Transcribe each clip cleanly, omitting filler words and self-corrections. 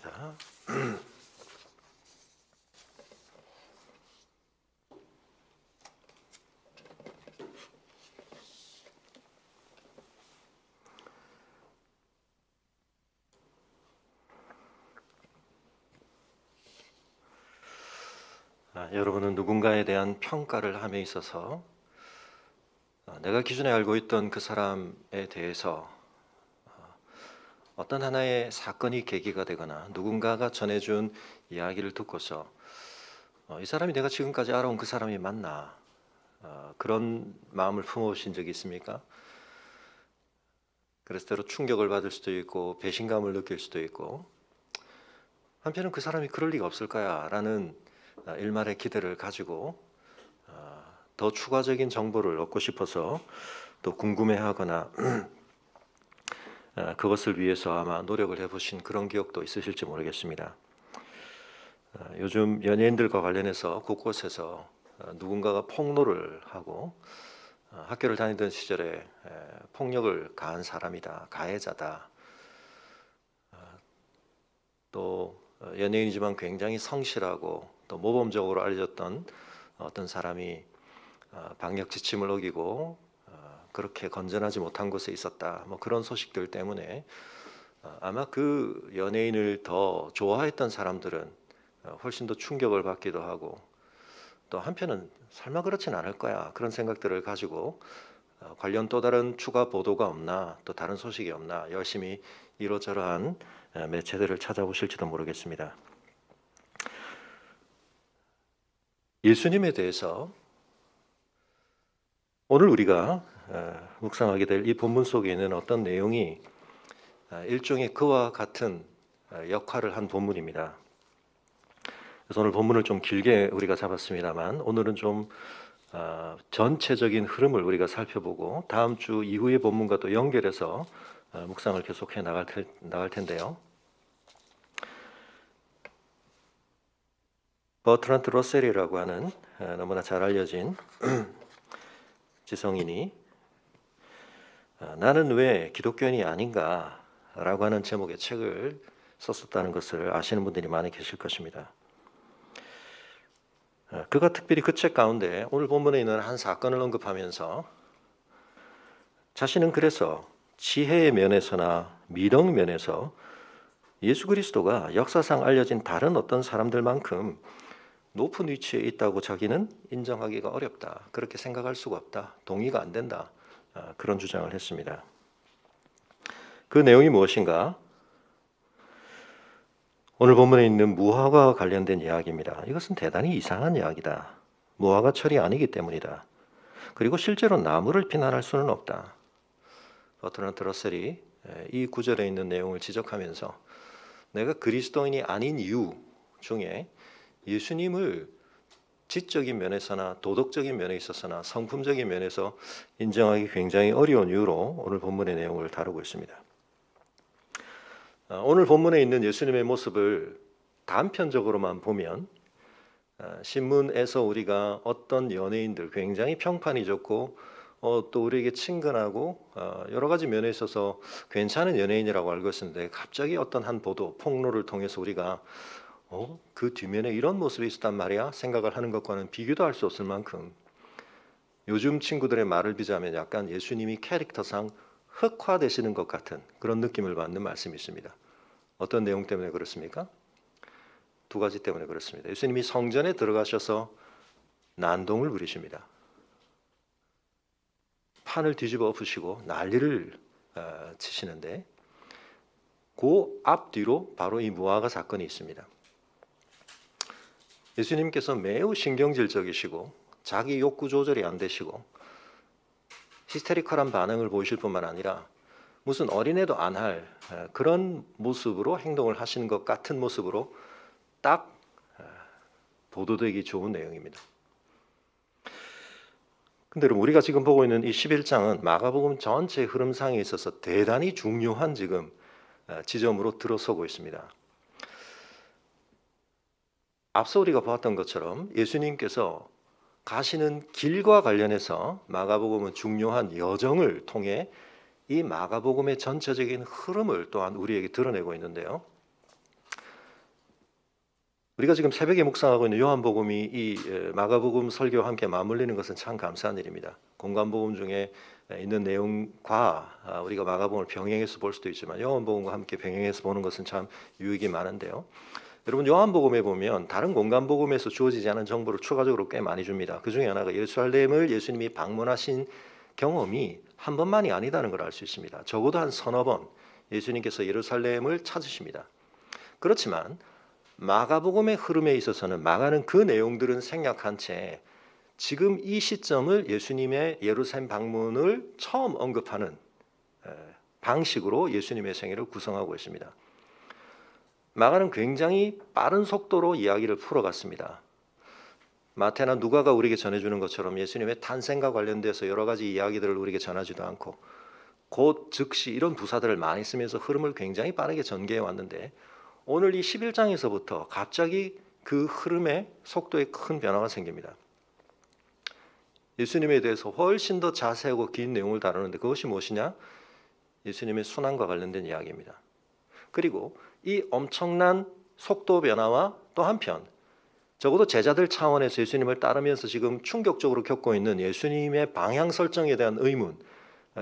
기도하겠습니다. 여러분은 누군가에 대한 평가를 함에 있어서 내가 기존에 알고 있던 그 사람에 대해서 어떤 하나의 사건이 계기가 되거나 누군가가 전해준 이야기를 듣고서 이 사람이 내가 지금까지 알아온 그 사람이 맞나, 그런 마음을 품어오신 적이 있습니까? 그래서 때로 충격을 받을 수도 있고 배신감을 느낄 수도 있고, 한편은 그 사람이 그럴 리가 없을 거야 라는 일말의 기대를 가지고 더 추가적인 정보를 얻고 싶어서 또 궁금해하거나 그것을 위해서 아마 노력을 해보신 그런 기억도 있으실지 모르겠습니다. 요즘 연예인들과 관련해서 곳곳에서 누군가가 폭로를 하고 학교를 다니던 시절에 폭력을 가한 사람이다, 가해자다, 또 연예인이지만 굉장히 성실하고 또 모범적으로 알려졌던 어떤 사람이 방역 지침을 어기고 그렇게 건전하지 못한 곳에 있었다, 뭐 그런 소식들 때문에 아마 그 연예인을 더 좋아했던 사람들은 훨씬 더 충격을 받기도 하고, 또 한편은 설마 그렇진 않을 거야 그런 생각들을 가지고 관련 또 다른 추가 보도가 없나, 또 다른 소식이 없나 열심히 이러저러한 매체들을 찾아보실지도 모르겠습니다. 예수님에 대해서 오늘 우리가 묵상하게 될 이 본문 속에 있는 어떤 내용이 일종의 그와 같은 역할을 한 본문입니다. 그래서 오늘 본문을 좀 길게 우리가 잡았습니다만, 오늘은 좀 전체적인 흐름을 우리가 살펴보고 다음 주 이후의 본문과 또 연결해서 묵상을 계속해 나갈 텐데요. 버트란트 러셀이라고 하는 너무나 잘 알려진 지성인이 나는 왜 기독교인이 아닌가 라고 하는 제목의 책을 썼었다는 것을 아시는 분들이 많이 계실 것입니다. 그가 특별히 그 책 가운데 오늘 본문에 있는 한 사건을 언급하면서 자신은 그래서 지혜의 면에서나 미덕 면에서 예수 그리스도가 역사상 알려진 다른 어떤 사람들만큼 높은 위치에 있다고 자기는 인정하기가 어렵다, 그렇게 생각할 수가 없다, 동의가 안 된다, 그런 주장을 했습니다. 그 내용이 무엇인가? 오늘 본문에 있는 무화과와 관련된 이야기입니다. 이것은 대단히 이상한 이야기다. 무화과 철이 아니기 때문이다. 그리고 실제로 나무를 비난할 수는 없다. 버트란트 러셀이 이 구절에 있는 내용을 지적하면서 내가 그리스도인이 아닌 이유 중에 예수님을 지적인 면에서나 도덕적인 면에 있어서나 성품적인 면에서 인정하기 굉장히 어려운 이유로 오늘 본문의 내용을 다루고 있습니다. 오늘 본문에 있는 예수님의 모습을 단편적으로만 보면 신문에서 우리가 어떤 연예인들 굉장히 평판이 좋고 또 우리에게 친근하고 여러 가지 면에 있어서 괜찮은 연예인이라고 알고 있었는데, 갑자기 어떤 한 보도, 폭로를 통해서 우리가 그 뒷면에 이런 모습이 있었단 말이야 생각을 하는 것과는 비교도 할 수 없을 만큼 요즘 친구들의 말을 비자면 약간 예수님이 캐릭터상 흑화되시는 것 같은 그런 느낌을 받는 말씀이 있습니다. 어떤 내용 때문에 그렇습니까? 두 가지 때문에 그렇습니다. 예수님이 성전에 들어가셔서 난동을 부리십니다. 판을 뒤집어 엎으시고 난리를 치시는데, 그 앞뒤로 바로 이 무화과 사건이 있습니다. 예수님께서 매우 신경질적이시고 자기 욕구 조절이 안 되시고 히스테리컬한 반응을 보이실 뿐만 아니라 무슨 어린애도 안 할 그런 모습으로 행동을 하시는 것 같은 모습으로 딱 보도되기 좋은 내용입니다. 근데 여러분, 우리가 지금 보고 있는 이 11장은 마가복음 전체 흐름상에 있어서 대단히 중요한 지금 지점으로 들어서고 있습니다. 앞서 우리가 보았던 것처럼 예수님께서 가시는 길과 관련해서 마가복음은 중요한 여정을 통해 이 마가복음의 전체적인 흐름을 또한 우리에게 드러내고 있는데요. 우리가 지금 새벽에 묵상하고 있는 요한복음이 이 마가복음 설교와 함께 맞물리는 것은 참 감사한 일입니다. 공관복음 중에 있는 내용과 우리가 마가복음을 병행해서 볼 수도 있지만 요한복음과 함께 병행해서 보는 것은 참 유익이 많은데요. 여러분 요한복음에 보면 다른 공관복음에서 주어지지 않은 정보를 추가적으로 꽤 많이 줍니다. 그 중에 하나가 예루살렘을 예수님이 방문하신 경험이 한 번만이 아니다는 걸 알 수 있습니다. 적어도 한 서너 번 예수님께서 예루살렘을 찾으십니다. 그렇지만 마가복음의 흐름에 있어서는 마가는 그 내용들은 생략한 채 지금 이 시점을 예수님의 예루살렘 방문을 처음 언급하는 방식으로 예수님의 생애를 구성하고 있습니다. 마가는 굉장히 빠른 속도로 이야기를 풀어갔습니다. 마태나 누가가 우리에게 전해주는 것처럼 예수님의 탄생과 관련돼서 여러 가지 이야기들을 우리에게 전하지도 않고 곧 즉시 이런 부사들을 많이 쓰면서 흐름을 굉장히 빠르게 전개해 왔는데 오늘 이 11장에서부터 갑자기 그 흐름의 속도에 큰 변화가 생깁니다. 예수님에 대해서 훨씬 더 자세하고 긴 내용을 다루는데 그것이 무엇이냐? 예수님의 순환과 관련된 이야기입니다. 그리고 이 엄청난 속도 변화와 또 한편 적어도 제자들 차원에서 예수님을 따르면서 지금 충격적으로 겪고 있는 예수님의 방향 설정에 대한 의문,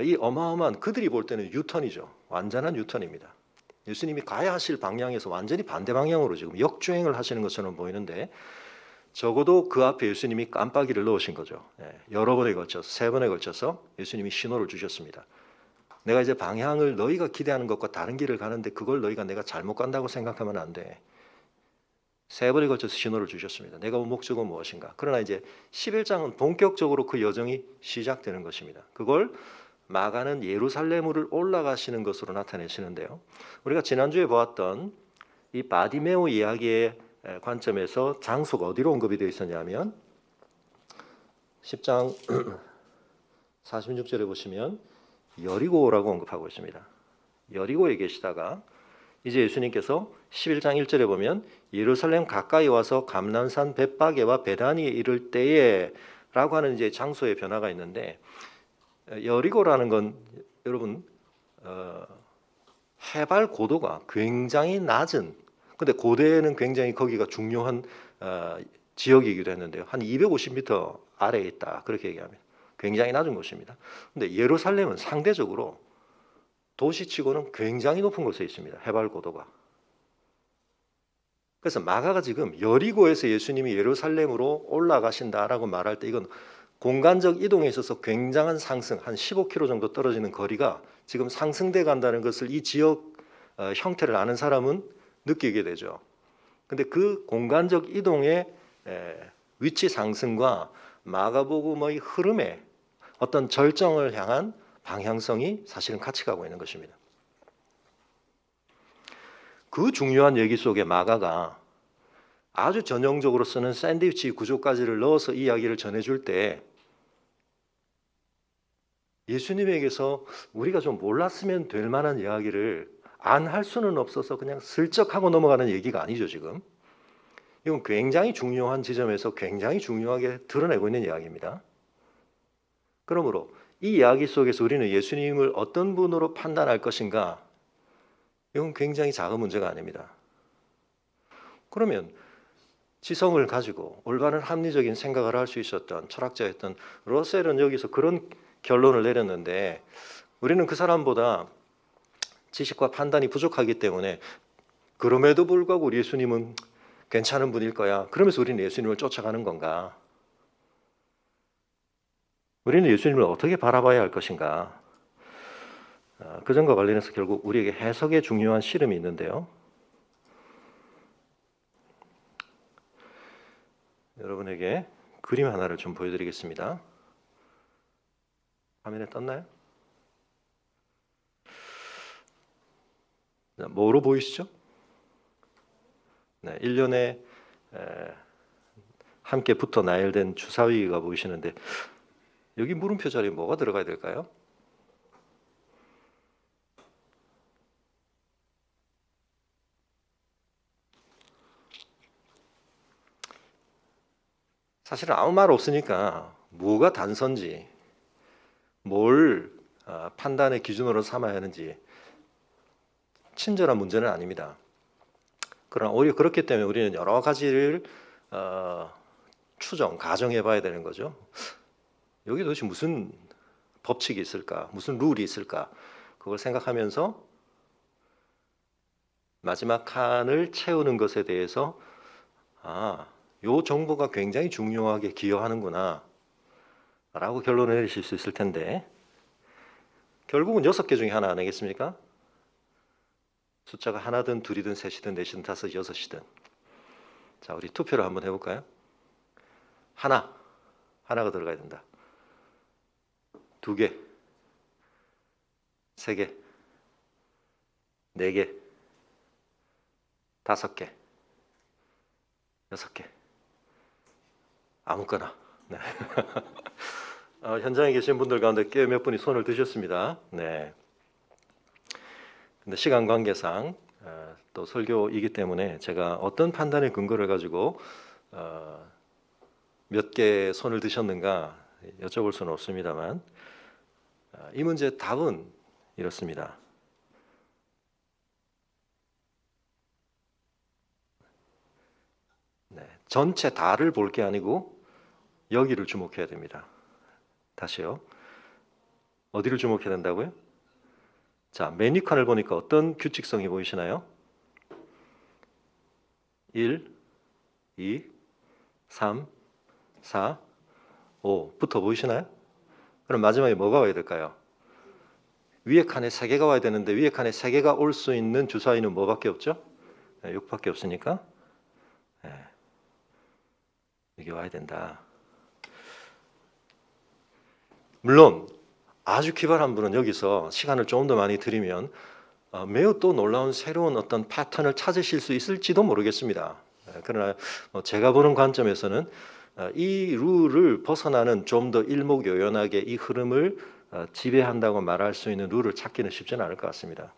이 어마어마한 그들이 볼 때는 유턴이죠. 완전한 유턴입니다. 예수님이 가야 하실 방향에서 완전히 반대 방향으로 지금 역주행을 하시는 것처럼 보이는데 적어도 그 앞에 예수님이 깜빡이를 넣으신 거죠. 여러 번에 걸쳐서 3번에 걸쳐서 예수님이 신호를 주셨습니다. 내가 이제 방향을 너희가 기대하는 것과 다른 길을 가는데 그걸 너희가 내가 잘못 간다고 생각하면 안 돼. 3번에 걸쳐서 신호를 주셨습니다. 내가 온 목적은 무엇인가? 그러나 이제 11장은 본격적으로 그 여정이 시작되는 것입니다. 그걸 마가는 예루살렘으로 올라가시는 것으로 나타내시는데요. 우리가 지난주에 보았던 이 바디메오 이야기의 관점에서 장소가 어디로 언급이 되어 있었냐면 10장 46절에 보시면 여리고라고 언급하고 있습니다. 여리고에 계시다가 이제 예수님께서 11장 1절에 보면 예루살렘 가까이 와서 감람산 벳바게와 베다니에 이를 때에 라고 하는 이제 장소의 변화가 있는데 여리고라는 건 여러분 해발 고도가 굉장히 낮은 근데 고대에는 굉장히 거기가 중요한 지역이기도 했는데요. 한 250m 아래에 있다 그렇게 얘기합니다. 굉장히 낮은 곳입니다. 근데 예루살렘은 상대적으로 도시치고는 굉장히 높은 곳에 있습니다. 해발 고도가. 그래서 마가가 지금 여리고에서 예수님이 예루살렘으로 올라가신다라고 말할 때 이건 공간적 이동에 있어서 굉장한 상승, 한 15km 정도 떨어지는 거리가 지금 상승돼 간다는 것을 이 지역 형태를 아는 사람은 느끼게 되죠. 근데 그 공간적 이동의 위치 상승과 마가복음의 흐름의 어떤 절정을 향한 방향성이 사실은 같이 가고 있는 것입니다. 그 중요한 얘기 속에 마가가 아주 전형적으로 쓰는 샌드위치 구조까지를 넣어서 이야기를 전해줄 때 예수님에게서 우리가 좀 몰랐으면 될 만한 이야기를 안 할 수는 없어서 그냥 슬쩍 하고 넘어가는 얘기가 아니죠. 지금 이건 굉장히 중요한 지점에서 굉장히 중요하게 드러내고 있는 이야기입니다. 그러므로 이 이야기 속에서 우리는 예수님을 어떤 분으로 판단할 것인가, 이건 굉장히 작은 문제가 아닙니다. 그러면 지성을 가지고 올바른 합리적인 생각을 할 수 있었던 철학자였던 러셀은 여기서 그런 결론을 내렸는데 우리는 그 사람보다 지식과 판단이 부족하기 때문에 그럼에도 불구하고 우리 예수님은 괜찮은 분일 거야. 그러면서 우리는 예수님을 쫓아가는 건가? 우리는 예수님을 어떻게 바라봐야 할 것인가? 그 점과 관련해서 결국 우리에게 해석의 중요한 씨름이 있는데요. 여러분에게 그림 하나를 좀 보여드리겠습니다. 화면에 떴나요? 뭐로 보이시죠? 네, 1년에 함께 붙어 나열된 주사위가 보이시는데 여기 물음표 자리에 뭐가 들어가야 될까요? 사실은 아무 말 없으니까 뭐가 단서인지 뭘 판단의 기준으로 삼아야 하는지 친절한 문제는 아닙니다. 그러나 오히려 그렇기 때문에 우리는 여러 가지를 가정해 봐야 되는 거죠. 여기 도대체 무슨 법칙이 있을까? 무슨 룰이 있을까? 그걸 생각하면서 마지막 칸을 채우는 것에 대해서 요 정보가 굉장히 중요하게 기여하는구나 라고 결론을 내리실 수 있을 텐데 결국은 6개 중에 하나 아니겠습니까? 숫자가 하나든 둘이든 셋이든 넷이든 다섯, 여섯이든. 자, 우리 투표를 한번 해볼까요? 하나가 들어가야 된다. 2개, 3개, 4개, 5개, 6개. 아무거나. 네. 현장에 계신 분들 가운데 꽤 몇 분이 손을 드셨습니다. 네. 근데 시간 관계상 또 설교이기 때문에 제가 어떤 판단의 근거를 가지고 몇 개 손을 드셨는가 여쭤볼 수는 없습니다만 이 문제의 답은 이렇습니다. 네, 전체 다를 볼 게 아니고 여기를 주목해야 됩니다. 다시요. 어디를 주목해야 된다고요? 자, 메뉴 칸을 보니까 어떤 규칙성이 보이시나요? 1, 2, 3, 4, 5부터 보이시나요? 그럼 마지막에 뭐가 와야 될까요? 위에 칸에 3개가 와야 되는데 위에 칸에 3개가 올 수 있는 주사위는 뭐밖에 없죠? 6밖에 없으니까 여기 와야 된다. 물론 아주 기발한 분은 여기서 시간을 조금 더 많이 들이면 매우 또 놀라운 새로운 어떤 패턴을 찾으실 수 있을지도 모르겠습니다. 그러나 제가 보는 관점에서는 이 룰을 벗어나는 좀 더 일목요연하게 이 흐름을 지배한다고 말할 수 있는 룰을 찾기는 쉽지는 않을 것 같습니다.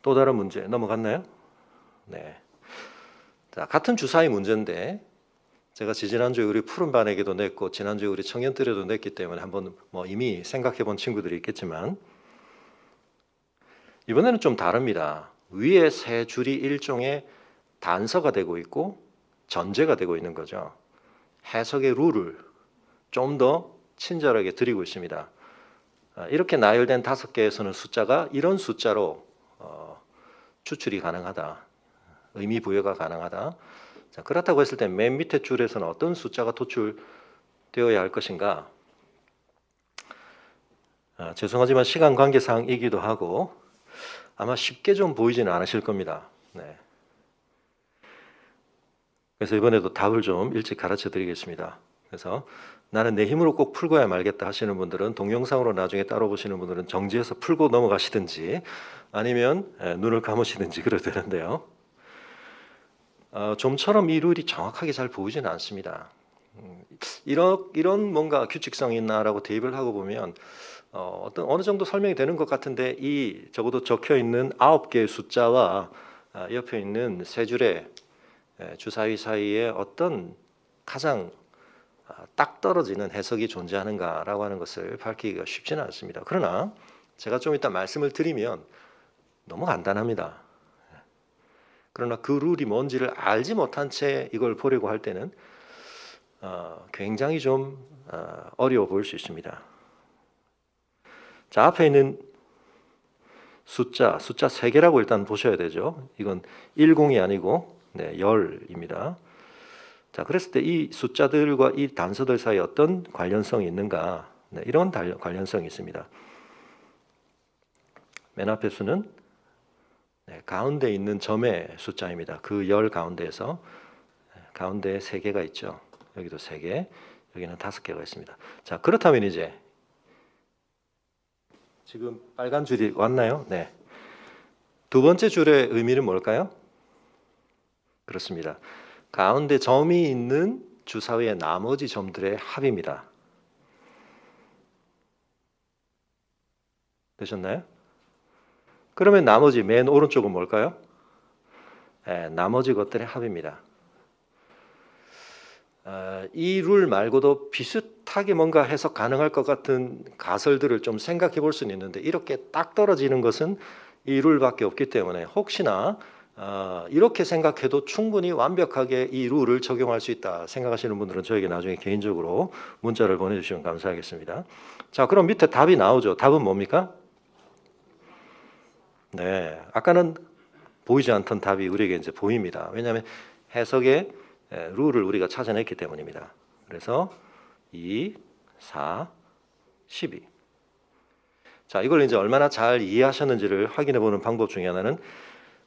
또 다른 문제 넘어갔나요? 네. 자, 같은 주사위 문제인데 제가 지난주에 우리 푸른반에게도 냈고 지난주에 우리 청년들에도 냈기 때문에 한번 이미 생각해 본 친구들이 있겠지만 이번에는 좀 다릅니다. 위에 세 줄이 일종의 단서가 되고 있고 전제가 되고 있는 거죠. 해석의 룰을 좀 더 친절하게 드리고 있습니다. 이렇게 나열된 5개에서는 숫자가 이런 숫자로 추출이 가능하다. 의미 부여가 가능하다. 자, 그렇다고 했을 때 맨 밑에 줄에서는 어떤 숫자가 도출되어야 할 것인가? 죄송하지만 시간 관계상이기도 하고 아마 쉽게 좀 보이지는 않으실 겁니다. 네. 그래서 이번에도 답을 좀 일찍 가르쳐 드리겠습니다. 그래서 나는 내 힘으로 꼭 풀고야 말겠다 하시는 분들은 동영상으로 나중에 따로 보시는 분들은 정지해서 풀고 넘어가시든지 아니면 눈을 감으시든지 그래도 되는데요. 좀처럼 이 룰이 정확하게 잘 보이지는 않습니다. 이런 뭔가 규칙성이 있나라고 대입을 하고 보면 어느 정도 설명이 되는 것 같은데 이 적어도 적혀 있는 9개의 숫자와 옆에 있는 세 줄의 주사위 사이에 어떤 가장 딱 떨어지는 해석이 존재하는가라고 하는 것을 밝히기가 쉽지는 않습니다. 그러나 제가 좀 이따 말씀을 드리면 너무 간단합니다. 그러나 그 룰이 뭔지를 알지 못한 채 이걸 보려고 할 때는 굉장히 좀 어려워 보일 수 있습니다. 자, 앞에 있는 숫자 3개라고 일단 보셔야 되죠. 이건 10이 아니고 10입니다. 자, 그랬을 때 이 숫자들과 이 단서들 사이에 어떤 관련성이 있는가? 이런 관련성이 있습니다. 맨 앞에 수는 가운데 있는 점의 숫자입니다. 그 10 가운데에서 가운데에 3개가 있죠. 여기도 3개, 여기는 5개가 있습니다. 자, 그렇다면 이제 지금 빨간 줄이 왔나요? 네. 두 번째 줄의 의미는 뭘까요? 그렇습니다. 가운데 점이 있는 주사위의 나머지 점들의 합입니다. 되셨나요? 그러면 나머지 맨 오른쪽은 뭘까요? 나머지 것들의 합입니다. 이 룰 말고도 비슷하게 뭔가 해석 가능할 것 같은 가설들을 좀 생각해 볼 수는 있는데 이렇게 딱 떨어지는 것은 이 룰밖에 없기 때문에 혹시나 이렇게 생각해도 충분히 완벽하게 이 룰을 적용할 수 있다 생각하시는 분들은 저에게 나중에 개인적으로 문자를 보내주시면 감사하겠습니다. 자, 그럼 밑에 답이 나오죠. 답은 뭡니까? 네, 아까는 보이지 않던 답이 우리에게 이제 보입니다. 왜냐하면 해석의 룰을 우리가 찾아냈기 때문입니다. 그래서 2, 4, 12. 자, 이걸 이제 얼마나 잘 이해하셨는지를 확인해 보는 방법 중에 하나는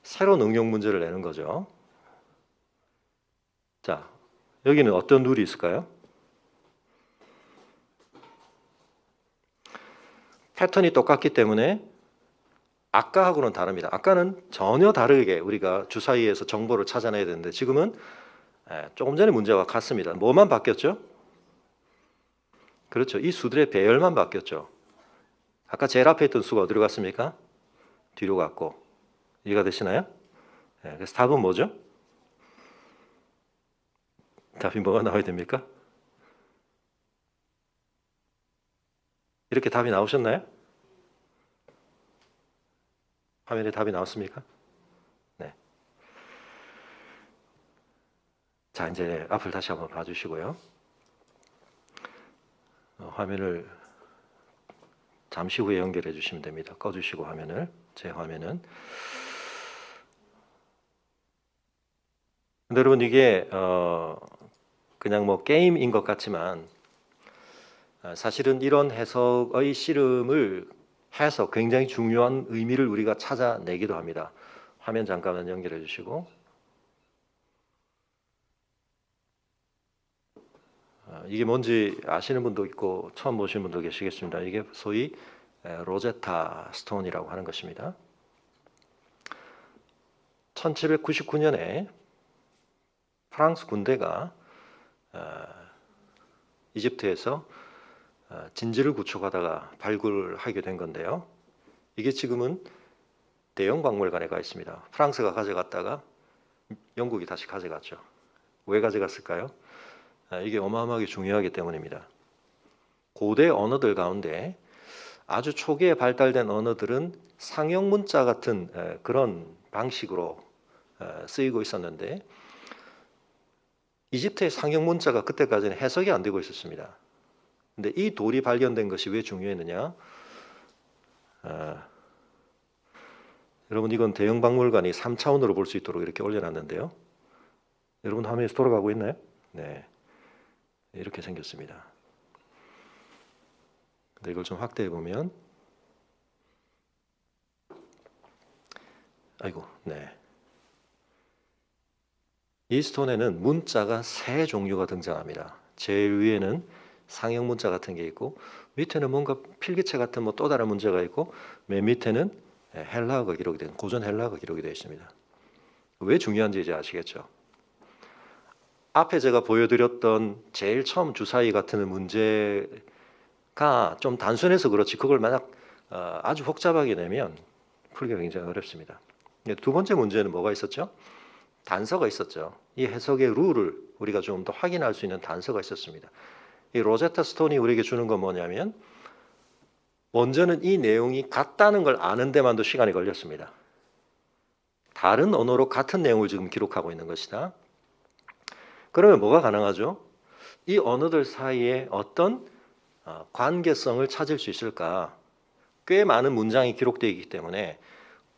새로운 응용 문제를 내는 거죠. 자, 여기는 어떤 룰이 있을까요? 패턴이 똑같기 때문에 아까하고는 다릅니다. 아까는 전혀 다르게 우리가 주사위에서 정보를 찾아내야 되는데 지금은 조금 전에 문제와 같습니다. 뭐만 바뀌었죠? 그렇죠. 이 수들의 배열만 바뀌었죠. 아까 제일 앞에 있던 수가 어디로 갔습니까? 뒤로 갔고. 이해가 되시나요? 그래서 답은 뭐죠? 답이 뭐가 나와야 됩니까? 이렇게 답이 나오셨나요? 화면에 답이 나왔습니까? 네. 자, 이제 앞을 다시 한번 봐주시고요. 화면을 잠시 후에 연결해 주시면 됩니다. 꺼주시고 화면을, 제 화면은. 근데 여러분 이게 그냥 뭐 게임인 것 같지만 사실은 이런 해석의 씨름을 해서 굉장히 중요한 의미를 우리가 찾아내기도 합니다. 화면 잠깐만 연결해 주시고. 이게 뭔지 아시는 분도 있고 처음 보시는 분도 계시겠습니다. 이게 소위 로제타 스톤이라고 하는 것입니다. 1799년에 프랑스 군대가 이집트에서 진지를 구축하다가 발굴하게 된 건데요. 이게 지금은 대형 박물관에 가 있습니다. 프랑스가 가져갔다가 영국이 다시 가져갔죠. 왜 가져갔을까요? 이게 어마어마하게 중요하기 때문입니다. 고대 언어들 가운데 아주 초기에 발달된 언어들은 상형 문자 같은 그런 방식으로 쓰이고 있었는데 이집트의 상형 문자가 그때까지는 해석이 안 되고 있었습니다. 근데 이 돌이 발견된 것이 왜 중요했느냐? 여러분 이건 대형 박물관이 3차원으로 볼 수 있도록 이렇게 올려놨는데요. 여러분 화면에서 돌아가고 있나요? 네, 이렇게 생겼습니다. 근데 이걸 좀 확대해 보면, 아이고, 네. 이 스톤에는 문자가 세 종류가 등장합니다. 제일 위에는 상형 문자 같은 게 있고 밑에는 뭔가 필기체 같은 뭐 또 다른 문제가 있고 맨 밑에는 헬라어가 기록이 된 고전 헬라어가 기록이 되어 있습니다. 왜 중요한지 이제 아시겠죠? 앞에 제가 보여드렸던 제일 처음 주사위 같은 문제가 좀 단순해서 그렇지 그걸 만약 아주 복잡하게 내면 풀기가 굉장히 어렵습니다. 두 번째 문제는 뭐가 있었죠? 단서가 있었죠. 이 해석의 룰을 우리가 좀 더 확인할 수 있는 단서가 있었습니다. 이 로제타 스톤이 우리에게 주는 건 뭐냐면 먼저는 이 내용이 같다는 걸 아는 데만도 시간이 걸렸습니다. 다른 언어로 같은 내용을 지금 기록하고 있는 것이다. 그러면 뭐가 가능하죠? 이 언어들 사이에 어떤 관계성을 찾을 수 있을까? 꽤 많은 문장이 기록되어 있기 때문에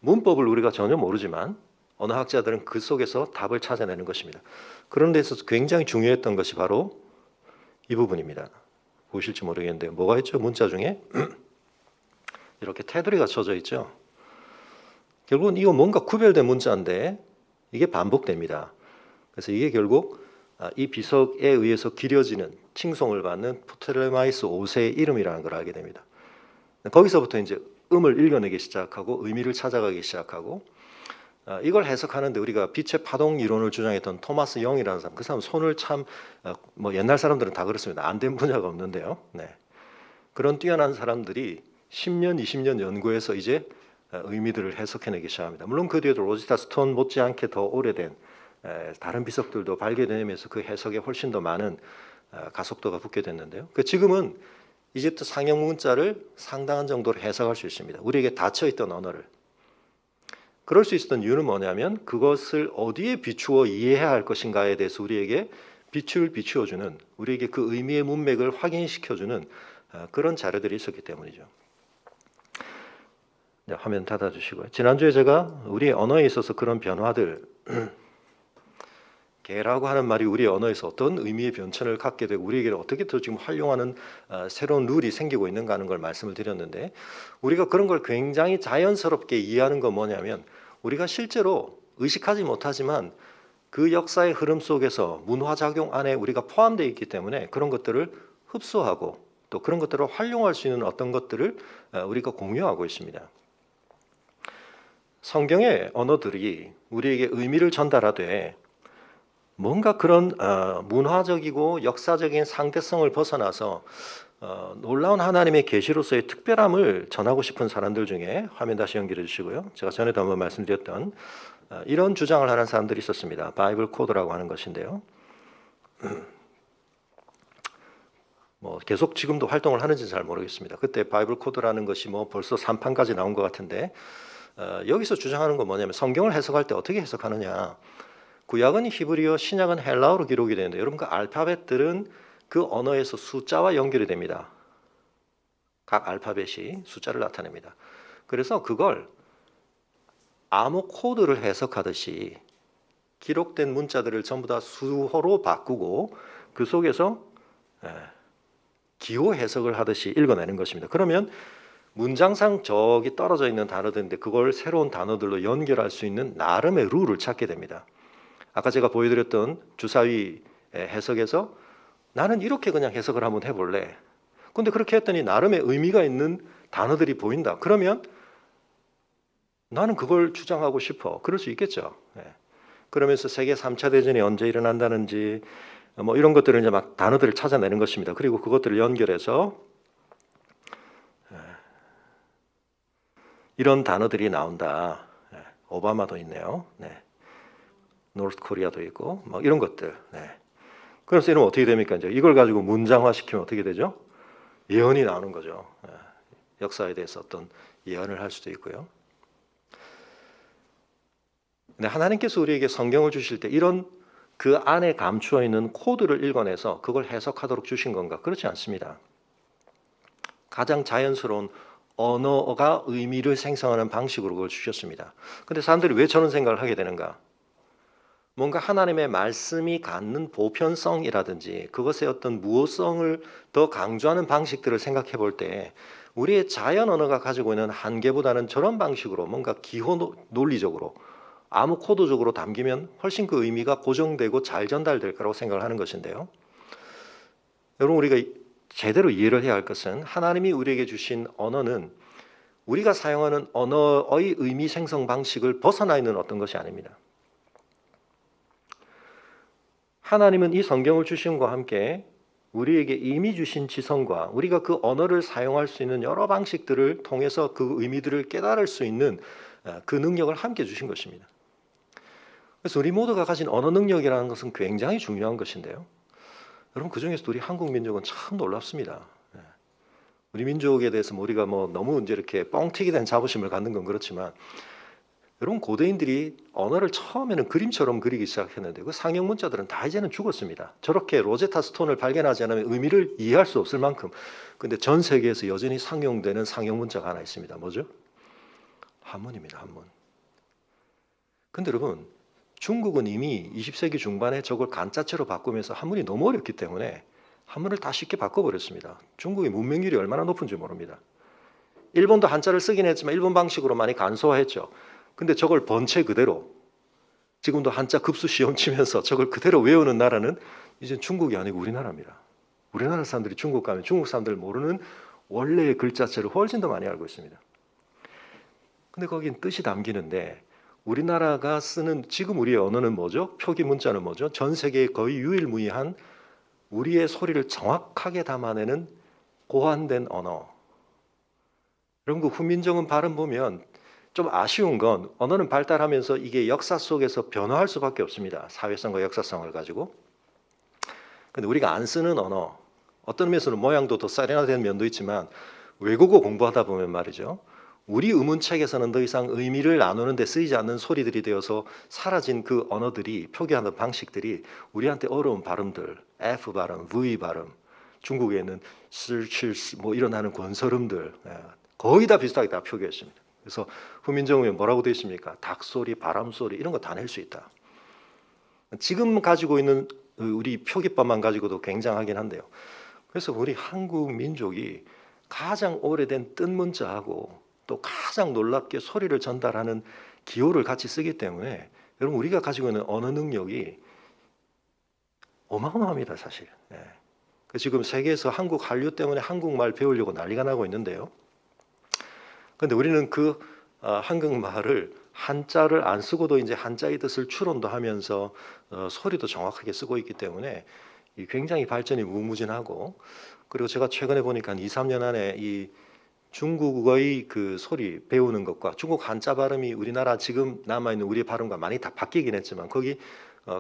문법을 우리가 전혀 모르지만 언어학자들은 그 속에서 답을 찾아내는 것입니다. 그런 데 있어서 굉장히 중요했던 것이 바로 이 부분입니다. 보실지 모르겠는데 뭐가 있죠? 문자 중에 이렇게 테두리가 쳐져 있죠. 결국은 이거 뭔가 구별된 문자인데 이게 반복됩니다. 그래서 이게 결국 이 비석에 의해서 기려지는 칭송을 받는 프토레마이스 5세의 이름이라는 걸 알게 됩니다. 거기서부터 이제 음을 읽어내기 시작하고 의미를 찾아가기 시작하고 이걸 해석하는데 우리가 빛의 파동 이론을 주장했던 토마스 영이라는 사람, 그 사람 손을 참 뭐 옛날 사람들은 다 그렇습니다. 안 된 분야가 없는데요. 네. 그런 뛰어난 사람들이 10년, 20년 연구해서 이제 의미들을 해석해내기 시작합니다. 물론 그 뒤에도 로제타 스톤 못지않게 더 오래된 다른 비석들도 발견되면서 그 해석에 훨씬 더 많은 가속도가 붙게 됐는데요. 지금은 이집트 상형 문자를 상당한 정도로 해석할 수 있습니다. 우리에게 닫혀있던 언어를. 그럴 수 있었던 이유는 뭐냐면 그것을 어디에 비추어 이해해야 할 것인가에 대해서 우리에게 빛을 비추어주는, 우리에게 그 의미의 문맥을 확인시켜주는 그런 자료들이 있었기 때문이죠. 네, 화면 닫아주시고요. 지난주에 제가 우리 언어에 있어서 그런 변화들, 개라고 하는 말이 우리 언어에서 어떤 의미의 변천을 갖게 되고 우리에게 어떻게 더 지금 활용하는 새로운 룰이 생기고 있는가 하는 걸 말씀을 드렸는데, 우리가 그런 걸 굉장히 자연스럽게 이해하는 건 뭐냐면 우리가 실제로 의식하지 못하지만 그 역사의 흐름 속에서 문화작용 안에 우리가 포함되어 있기 때문에 그런 것들을 흡수하고 또 그런 것들을 활용할 수 있는 어떤 것들을 우리가 공유하고 있습니다. 성경의 언어들이 우리에게 의미를 전달하되 뭔가 그런 문화적이고 역사적인 상대성을 벗어나서 놀라운 하나님의 계시로서의 특별함을 전하고 싶은 사람들 중에, 화면 다시 연결해 주시고요. 제가 전에도 한번 말씀드렸던 이런 주장을 하는 사람들이 있었습니다. 바이블 코드라고 하는 것인데요. 뭐 계속 지금도 활동을 하는지 잘 모르겠습니다. 그때 바이블 코드라는 것이 뭐 벌써 3판까지 나온 것 같은데, 여기서 주장하는 건 뭐냐면 성경을 해석할 때 어떻게 해석하느냐. 구약은 히브리어, 신약은 헬라어로 기록이 되는데 여러분 그 알파벳들은 그 언어에서 숫자와 연결이 됩니다. 각 알파벳이 숫자를 나타냅니다. 그래서 그걸 암호 코드를 해석하듯이 기록된 문자들을 전부 다 수호로 바꾸고 그 속에서 기호 해석을 하듯이 읽어내는 것입니다. 그러면 문장상 저기 떨어져 있는 단어들인데 그걸 새로운 단어들로 연결할 수 있는 나름의 룰을 찾게 됩니다. 아까 제가 보여드렸던 주사위 해석에서 나는 이렇게 그냥 해석을 한번 해볼래. 근데 그렇게 했더니 나름의 의미가 있는 단어들이 보인다. 그러면 나는 그걸 주장하고 싶어. 그럴 수 있겠죠. 그러면서 세계 3차 대전이 언제 일어난다는지 뭐 이런 것들을 이제 막 단어들을 찾아내는 것입니다. 그리고 그것들을 연결해서 이런 단어들이 나온다. 오바마도 있네요. 노스 코리아도 있고 뭐 이런 것들. 그래서 이러면 어떻게 됩니까? 이제 이걸 가지고 문장화 시키면 어떻게 되죠? 예언이 나오는 거죠. 역사에 대해서 어떤 예언을 할 수도 있고요. 근데 하나님께서 우리에게 성경을 주실 때 이런 그 안에 감추어 있는 코드를 읽어내서 그걸 해석하도록 주신 건가? 그렇지 않습니다. 가장 자연스러운 언어가 의미를 생성하는 방식으로 그걸 주셨습니다. 근데 사람들이 왜 저런 생각을 하게 되는가? 뭔가 하나님의 말씀이 갖는 보편성이라든지 그것의 어떤 무호성을 더 강조하는 방식들을 생각해 볼 때 우리의 자연 언어가 가지고 있는 한계보다는 저런 방식으로 뭔가 기호 논리적으로 암호 코드적으로 담기면 훨씬 그 의미가 고정되고 잘 전달될 거라고 생각을 하는 것인데요. 여러분 우리가 제대로 이해를 해야 할 것은 하나님이 우리에게 주신 언어는 우리가 사용하는 언어의 의미 생성 방식을 벗어나 있는 어떤 것이 아닙니다. 하나님은 이 성경을 주심과 함께 우리에게 이미 주신 지성과 우리가 그 언어를 사용할 수 있는 여러 방식들을 통해서 그 의미들을 깨달을 수 있는 그 능력을 함께 주신 것입니다. 그래서 우리 모두가 가진 언어 능력이라는 것은 굉장히 중요한 것인데요. 여러분 그중에서도 우리 한국 민족은 참 놀랍습니다. 우리 민족에 대해서 우리가 너무 이제 이렇게 뻥튀기 된 자부심을 갖는 건 그렇지만 여러분 고대인들이 언어를 처음에는 그림처럼 그리기 시작했는데 그 상형 문자들은 다 이제는 죽었습니다. 저렇게 로제타 스톤을 발견하지 않으면 의미를 이해할 수 없을 만큼. 근데 전 세계에서 여전히 상용되는 상형 문자가 하나 있습니다. 뭐죠? 한문입니다. 한문. 근데 여러분 중국은 이미 20세기 중반에 저걸 간자체로 바꾸면서 한문이 너무 어렵기 때문에 한문을 다 쉽게 바꿔버렸습니다. 중국의 문맹률이 얼마나 높은지 모릅니다. 일본도 한자를 쓰긴 했지만 일본 방식으로 많이 간소화했죠. 근데 저걸 번체 그대로 지금도 한자 급수 시험 치면서 저걸 그대로 외우는 나라는 이제 중국이 아니고 우리나라입니다. 우리나라 사람들이 중국 가면 중국 사람들 모르는 원래의 글자체를 훨씬 더 많이 알고 있습니다. 근데 거긴 뜻이 담기는데 우리나라가 쓰는 지금 우리의 언어는 뭐죠? 표기 문자는 뭐죠? 전 세계에 거의 유일무이한 우리의 소리를 정확하게 담아내는 고안된 언어. 여러분 그 훈민정음 발음 보면 좀 아쉬운 건 언어는 발달하면서 이게 역사 속에서 변화할 수밖에 없습니다. 사회성과 역사성을 가지고. 근데 우리가 안 쓰는 언어, 어떤 면에서는 모양도 더 세련화된 면도 있지만 외국어 공부하다 보면 말이죠. 우리 의문책에서는 더 이상 의미를 나누는 데 쓰이지 않는 소리들이 되어서 사라진 그 언어들이 표기하는 방식들이 우리한테 어려운 발음들, F 발음, V 발음, 중국에는 슬칠스 뭐 일어나는 권설음들 거의 다 비슷하게 다 표기했습니다. 그래서 후민정음에 뭐라고 되어 있습니까? 닭소리, 바람소리 이런 거 다 낼 수 있다. 지금 가지고 있는 우리 표기법만 가지고도 굉장하긴 한데요. 그래서 우리 한국 민족이 가장 오래된 뜻문자하고 또 가장 놀랍게 소리를 전달하는 기호를 같이 쓰기 때문에 여러분 우리가 가지고 있는 언어 능력이 어마어마합니다 사실. 지금 세계에서 한국 한류 때문에 한국말 배우려고 난리가 나고 있는데요. 그런데 우리는 그 한국말을 한자를 안 쓰고도 이제 한자의 뜻을 추론도 하면서 소리도 정확하게 쓰고 있기 때문에 굉장히 발전이 무궁무진하고, 그리고 제가 최근에 보니까 한 2, 3년 안에 이 중국의 그 소리 배우는 것과 중국 한자 발음이 우리나라 지금 남아있는 우리 발음과 많이 다 바뀌긴 했지만 거기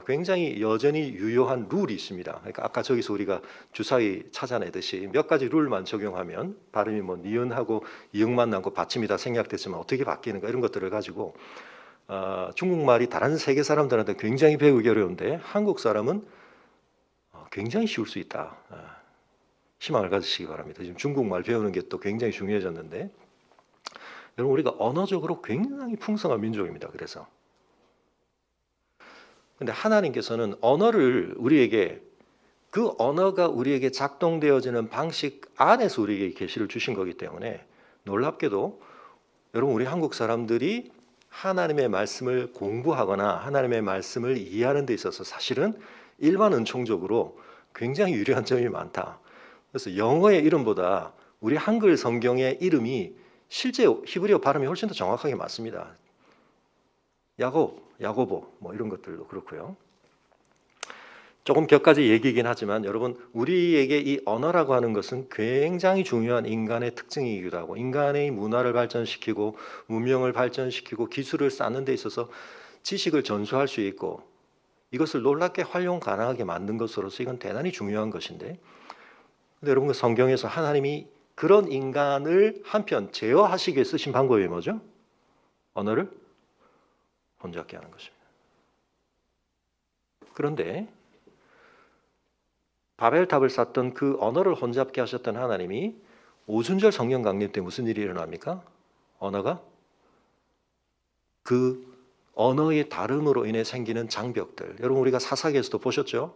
굉장히 여전히 유효한 룰이 있습니다. 그러니까 아까 저기서 우리가 주사위 찾아내듯이 몇 가지 룰만 적용하면 발음이 뭐 니은하고 이응만 남고 받침이 다 생략됐지만 어떻게 바뀌는가 이런 것들을 가지고 중국말이 다른 세계 사람들한테 굉장히 배우기 어려운데 한국 사람은 굉장히 쉬울 수 있다. 희망을 가지시기 바랍니다. 지금 중국말 배우는 게 또 굉장히 중요해졌는데 여러분 우리가 언어적으로 굉장히 풍성한 민족입니다. 그래서 근데 하나님께서는 언어를 우리에게 그 언어가 우리에게 작동되어지는 방식 안에서 우리에게 계시를 주신 거기 때문에 놀랍게도 여러분 우리 한국 사람들이 하나님의 말씀을 공부하거나 하나님의 말씀을 이해하는 데 있어서 사실은 일반 은총적으로 굉장히 유리한 점이 많다. 그래서 영어의 이름보다 우리 한글 성경의 이름이 실제 히브리어 발음이 훨씬 더 정확하게 맞습니다. 야고보 뭐 이런 것들도 그렇고요. 조금 몇 가지 얘기이긴 하지만 여러분 우리에게 이 언어라고 하는 것은 굉장히 중요한 인간의 특징이기도 하고 인간의 문화를 발전시키고 문명을 발전시키고 기술을 쌓는 데 있어서 지식을 전수할 수 있고 이것을 놀랍게 활용 가능하게 만든 것으로서 이건 대단히 중요한 것인데, 근데 여러분 성경에서 하나님이 그런 인간을 한편 제어하시기 위해 쓰신 방법이 뭐죠? 언어를 혼잡게 하는 것입니다. 그런데 바벨탑을 쌓던 그 언어를 혼잡게 하셨던 하나님이 오순절 성령 강림 때 무슨 일이 일어납니까? 언어가 그 언어의 다름으로 인해 생기는 장벽들. 여러분 우리가 사사기에서도 보셨죠?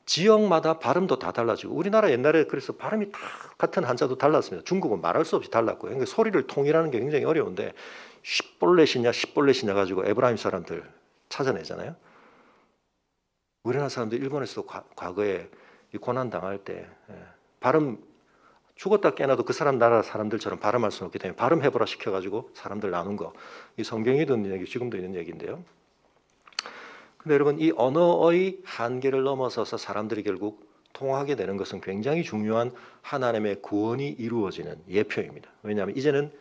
지역마다 발음도 다 달라지고 우리나라 옛날에 그래서 발음이 다 같은 한자도 달랐습니다. 중국은 말할 수 없이 달랐고요. 그러니까 소리를 통일하는 게 굉장히 어려운데 십볼렛이냐 십볼렛이냐 가지고 에브라임 사람들 찾아내잖아요. 우리나라 사람들 일본에서도 과거에 고난 당할 때 발음 죽었다 깨나도 그 사람 나라 사람들처럼 발음할 수는 없기 때문에 발음 해보라 시켜가지고 사람들 나눈 거, 이 성경에 있는 얘기 지금도 있는 얘기인데요. 근데 여러분 이 언어의 한계를 넘어서서 사람들이 결국 통하게 되는 것은 굉장히 중요한 하나님의 구원이 이루어지는 예표입니다. 왜냐하면 이제는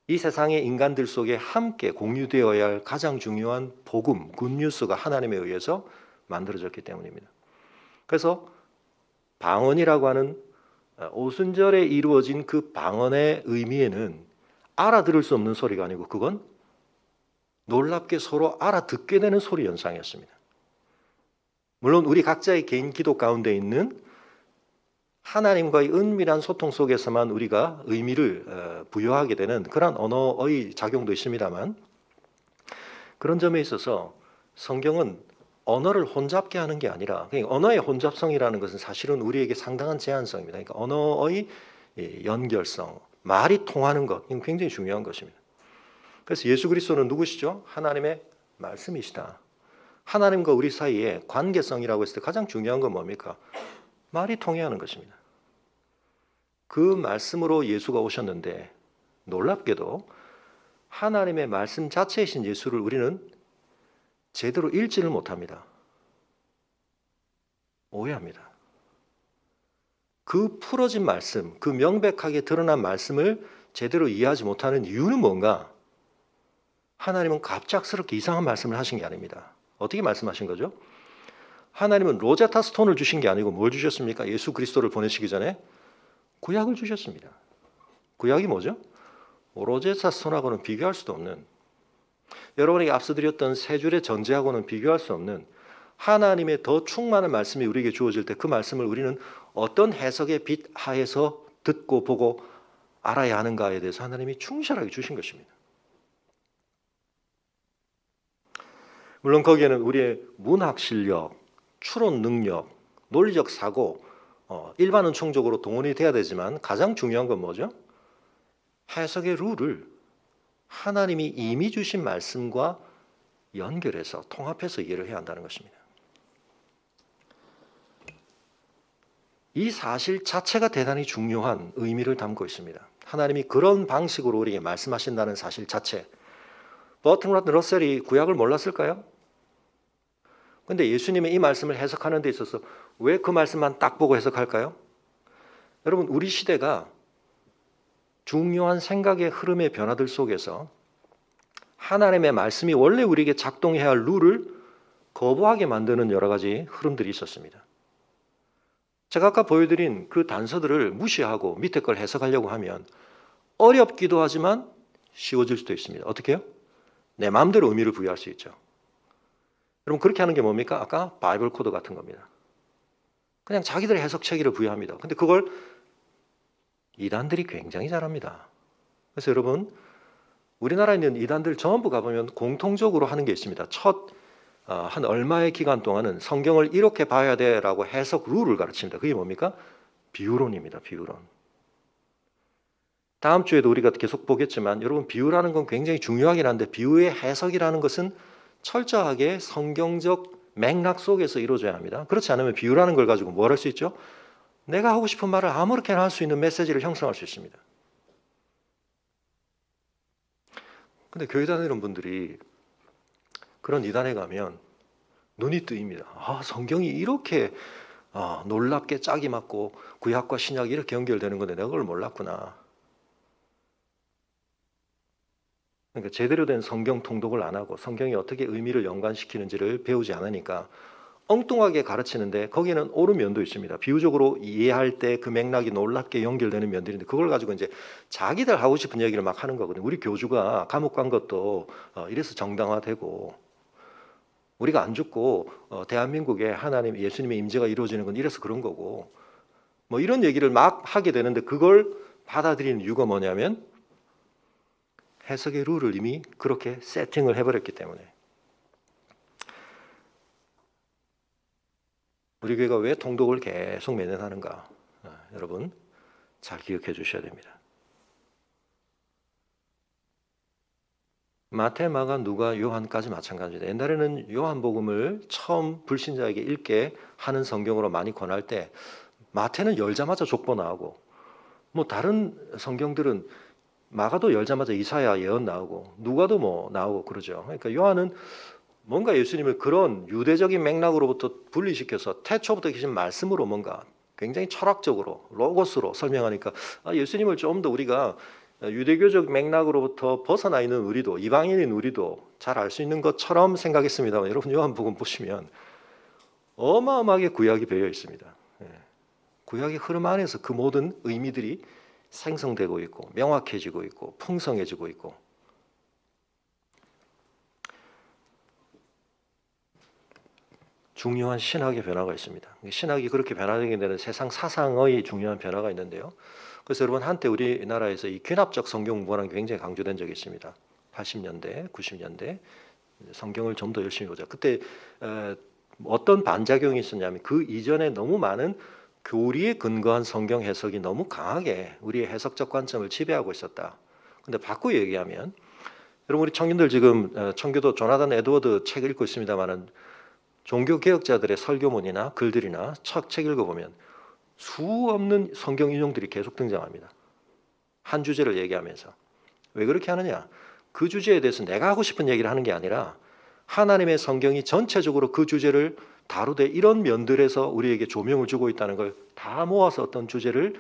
이 세상의 인간들 속에 함께 공유되어야 할 가장 중요한 복음, 굿뉴스가 하나님에 의해서 만들어졌기 때문입니다. 그래서 방언이라고 하는 오순절에 이루어진 그 방언의 의미에는 알아들을 수 없는 소리가 아니고 그건 놀랍게 서로 알아듣게 되는 소리 현상이었습니다. 물론 우리 각자의 개인 기도 가운데 있는 하나님과의 은밀한 소통 속에서만 우리가 의미를 부여하게 되는 그런 언어의 작용도 있습니다만, 그런 점에 있어서 성경은 언어를 혼잡게 하는 게 아니라, 그러니까 언어의 혼잡성이라는 것은 사실은 우리에게 상당한 제한성입니다. 그러니까 언어의 연결성, 말이 통하는 것, 이건 굉장히 중요한 것입니다. 그래서 예수 그리스도는 누구시죠? 하나님의 말씀이시다. 하나님과 우리 사이에 관계성이라고 했을 때 가장 중요한 건 뭡니까? 말이 통해하는 것입니다. 그 말씀으로 예수가 오셨는데 놀랍게도 하나님의 말씀 자체이신 예수를 우리는 제대로 읽지를 못합니다. 오해합니다. 그 풀어진 말씀, 그 명백하게 드러난 말씀을 제대로 이해하지 못하는 이유는 뭔가? 하나님은 갑작스럽게 이상한 말씀을 하신 게 아닙니다. 어떻게 말씀하신 거죠? 하나님은 로제타 스톤을 주신 게 아니고 뭘 주셨습니까? 예수 그리스도를 보내시기 전에 구약을 주셨습니다. 구약이 뭐죠? 오로제사 손하고는 비교할 수도 없는, 여러분에게 앞서 드렸던 세 줄의 전제하고는 비교할 수 없는 하나님의 더 충만한 말씀이 우리에게 주어질 때 그 말씀을 우리는 어떤 해석의 빛 하에서 듣고 보고 알아야 하는가에 대해서 하나님이 충실하게 주신 것입니다. 물론 거기에는 우리의 문학 실력, 추론 능력, 논리적 사고, 일반 은총적으로 동원이 돼야 되지만 가장 중요한 건 뭐죠? 해석의 룰을 하나님이 이미 주신 말씀과 연결해서 통합해서 이해를 해야 한다는 것입니다. 이 사실 자체가 대단히 중요한 의미를 담고 있습니다. 하나님이 그런 방식으로 우리에게 말씀하신다는 사실 자체. 버트런드 러셀이 구약을 몰랐을까요? 근데 예수님의 이 말씀을 해석하는 데 있어서 왜 그 말씀만 딱 보고 해석할까요? 여러분, 우리 시대가 중요한 생각의 흐름의 변화들 속에서 하나님의 말씀이 원래 우리에게 작동해야 할 룰을 거부하게 만드는 여러 가지 흐름들이 있었습니다. 제가 아까 보여드린 그 단서들을 무시하고 밑에 걸 해석하려고 하면 어렵기도 하지만 쉬워질 수도 있습니다. 어떻게 해요? 내 마음대로 의미를 부여할 수 있죠. 여러분, 그렇게 하는 게 뭡니까? 아까 바이블 코드 같은 겁니다. 그냥 자기들의 해석 체계를 부여합니다. 근데 그걸 이단들이 굉장히 잘합니다. 그래서 여러분, 우리나라에 있는 이단들 전부 가보면 공통적으로 하는 게 있습니다. 한 얼마의 기간 동안은 성경을 이렇게 봐야 돼라고 해석 룰을 가르칩니다. 그게 뭡니까? 비유론입니다. 비유론. 다음 주에도 우리가 계속 보겠지만 여러분, 비유라는 건 굉장히 중요하긴 한데 비유의 해석이라는 것은 철저하게 성경적 맥락 속에서 이루어져야 합니다. 그렇지 않으면 비유라는 걸 가지고 뭘 할 수 있죠? 내가 하고 싶은 말을 아무렇게나 할 수 있는 메시지를 형성할 수 있습니다. 근데 교회 다니는 분들이 그런 이단에 가면 눈이 뜨입니다. 성경이 이렇게 놀랍게 짝이 맞고 구약과 신약이 이렇게 연결되는 건데 내가 그걸 몰랐구나. 그러니까 제대로 된 성경 통독을 안 하고 성경이 어떻게 의미를 연관시키는지를 배우지 않으니까 엉뚱하게 가르치는데 거기에는 옳은 면도 있습니다. 비유적으로 이해할 때 그 맥락이 놀랍게 연결되는 면들인데 그걸 가지고 이제 자기들 하고 싶은 얘기를 막 하는 거거든요. 우리 교주가 감옥 간 것도 이래서 정당화되고 우리가 안 죽고 대한민국에 하나님 예수님의 임재가 이루어지는 건 이래서 그런 거고 뭐 이런 얘기를 막 하게 되는데 그걸 받아들이는 이유가 뭐냐면 해석의 룰을 이미 그렇게 세팅을 해버렸기 때문에. 우리 교회가 왜 통독을 계속 매년 하는가? 여러분 잘 기억해 주셔야 됩니다. 마태, 마가, 누가, 요한까지 마찬가지입니다. 옛날에는 요한복음을 처음 불신자에게 읽게 하는 성경으로 많이 권할 때 마태는 열자마자 족보 나오고 뭐 다른 성경들은 마가도 열자마자 이사야 예언 나오고 누가도 뭐 나오고 그러죠. 그러니까 요한은 뭔가 예수님을 그런 유대적인 맥락으로부터 분리시켜서 태초부터 계신 말씀으로 뭔가 굉장히 철학적으로 로고스로 설명하니까 예수님을 좀 더 우리가 유대교적 맥락으로부터 벗어나 있는 우리도 이방인인 우리도 잘 알 수 있는 것처럼 생각했습니다만 여러분 요한복음 보시면 어마어마하게 구약이 배어 있습니다. 구약의 흐름 안에서 그 모든 의미들이 생성되고 있고 명확해지고 있고 풍성해지고 있고 중요한 신학의 변화가 있습니다. 신학이 그렇게 변화되게 되는 세상 사상의 중요한 변화가 있는데요. 그래서 여러분 한때 우리나라에서 이 귀납적 성경 공부가 굉장히 강조된 적이 있습니다. 80년대, 90년대 성경을 좀 더 열심히 보자. 그때 어떤 반작용이 있었냐면 그 이전에 너무 많은 교리에 근거한 성경 해석이 너무 강하게 우리의 해석적 관점을 지배하고 있었다. 근데 바꾸어 얘기하면 여러분 우리 청년들 지금 청교도 조나단 에드워드 책 읽고 있습니다만은 종교 개혁자들의 설교문이나 글들이나 책 읽어보면 수 없는 성경 인용들이 계속 등장합니다. 한 주제를 얘기하면서. 왜 그렇게 하느냐? 그 주제에 대해서 내가 하고 싶은 얘기를 하는 게 아니라 하나님의 성경이 전체적으로 그 주제를 다루되 이런 면들에서 우리에게 조명을 주고 있다는 걸 다 모아서 어떤 주제를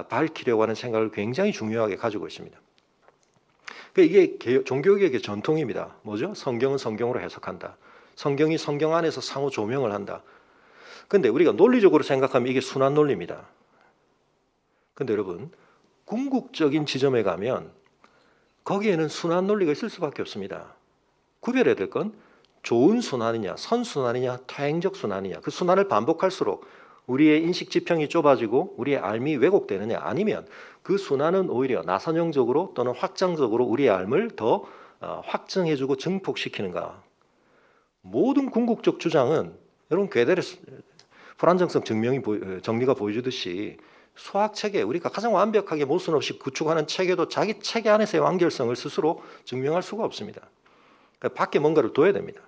밝히려고 하는 생각을 굉장히 중요하게 가지고 있습니다. 이게 종교개혁의 전통입니다. 뭐죠? 성경은 성경으로 해석한다. 성경이 성경 안에서 상호 조명을 한다. 근데 우리가 논리적으로 생각하면 이게 순환 논리입니다. 근데 여러분 궁극적인 지점에 가면 거기에는 순환 논리가 있을 수밖에 없습니다. 구별해야 될 건 좋은 순환이냐, 선순환이냐, 퇴행적 순환이냐. 그 순환을 반복할수록 우리의 인식 지평이 좁아지고 우리의 알미 왜곡되느냐, 아니면 그 순환은 오히려 나선형적으로 또는 확장적으로 우리의 알을 더 확증해주고 증폭시키는가. 모든 궁극적 주장은 여러분 괴델의 불안정성 정리가 보여주듯이 수학 체계, 우리가 가장 완벽하게 모순 없이 구축하는 체계도 자기 체계 안에서의 완결성을 스스로 증명할 수가 없습니다. 그러니까 밖에 뭔가를 둬야 됩니다.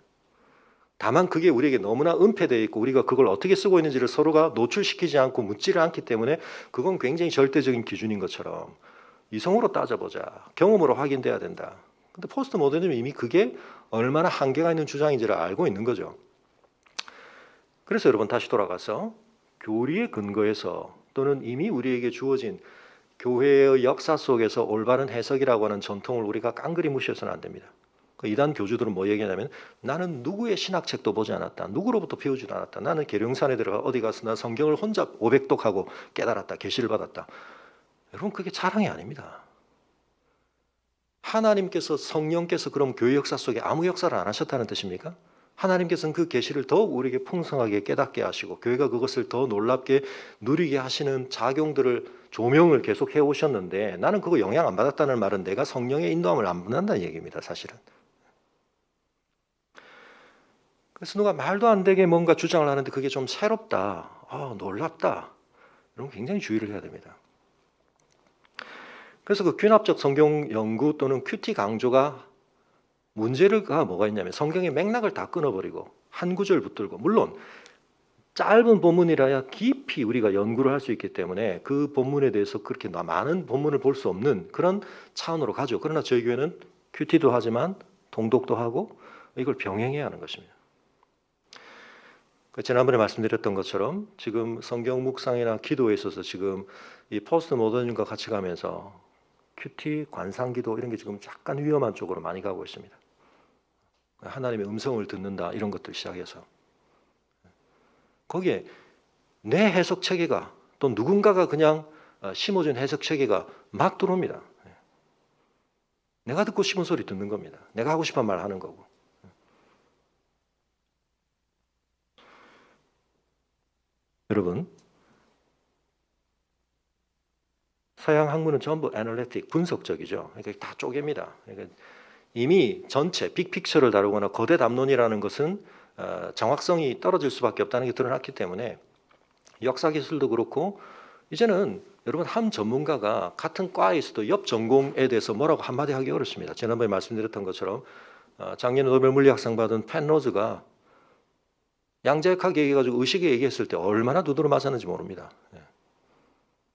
다만 그게 우리에게 너무나 은폐되어 있고 우리가 그걸 어떻게 쓰고 있는지를 서로가 노출시키지 않고 묻지를 않기 때문에 그건 굉장히 절대적인 기준인 것처럼 이성으로 따져보자, 경험으로 확인돼야 된다. 근데 포스트 모더니즘은 이미 그게 얼마나 한계가 있는 주장인지를 알고 있는 거죠. 그래서 여러분 다시 돌아가서 교리의 근거에서 또는 이미 우리에게 주어진 교회의 역사 속에서 올바른 해석이라고 하는 전통을 우리가 깡그리 무시해서는 안 됩니다. 이단 교주들은 뭐 얘기하냐면 나는 누구의 신학책도 보지 않았다. 누구로부터 배우지도 않았다. 나는 계룡산에 들어가 어디 가서 나 성경을 혼자 500독하고 깨달았다. 계시를 받았다. 여러분 그게 자랑이 아닙니다. 하나님께서 성령께서 그럼 교회 역사 속에 아무 역사를 안 하셨다는 뜻입니까? 하나님께서는 그 계시를 더욱 우리에게 풍성하게 깨닫게 하시고 교회가 그것을 더 놀랍게 누리게 하시는 작용들을 조명을 계속 해오셨는데 나는 그거 영향 안 받았다는 말은 내가 성령의 인도함을 안 받는다는 얘기입니다. 사실은. 그래서 누가 말도 안 되게 뭔가 주장을 하는데 그게 좀 새롭다, 놀랍다, 이런 굉장히 주의를 해야 됩니다. 그래서 그 균합적 성경 연구 또는 큐티 강조가 문제가 뭐가 있냐면 성경의 맥락을 다 끊어버리고 한 구절 붙들고, 물론 짧은 본문이라야 깊이 우리가 연구를 할 수 있기 때문에 그 본문에 대해서 그렇게 많은 본문을 볼 수 없는 그런 차원으로 가죠. 그러나 저희 교회는 큐티도 하지만 동독도 하고 이걸 병행해야 하는 것입니다. 지난번에 말씀드렸던 것처럼 지금 성경 묵상이나 기도에 있어서 지금 이 포스트 모더니즘과 같이 가면서 큐티, 관상기도 이런 게 지금 약간 위험한 쪽으로 많이 가고 있습니다. 하나님의 음성을 듣는다 이런 것들 시작해서 거기에 내 해석 체계가 또 누군가가 그냥 심어준 해석 체계가 막 들어옵니다. 내가 듣고 싶은 소리 듣는 겁니다. 내가 하고 싶은 말 하는 거고. 여러분, 서양 학문은 전부 애널리틱, 분석적이죠. 그러니까 다 쪼갭니다. 그러니까 이미 전체 빅픽처를 다루거나 거대 담론이라는 것은 정확성이 떨어질 수밖에 없다는 게 드러났기 때문에 역사 기술도 그렇고 이제는 여러분 한 전문가가 같은 과에 있어도 옆 전공에 대해서 뭐라고 한마디 하기 어렵습니다. 지난번에 말씀드렸던 것처럼 작년에 노벨 물리학상 받은 펜로즈가 양자역학 얘기해가지고 의식에 얘기했을 때 얼마나 두드러 맞았는지 모릅니다.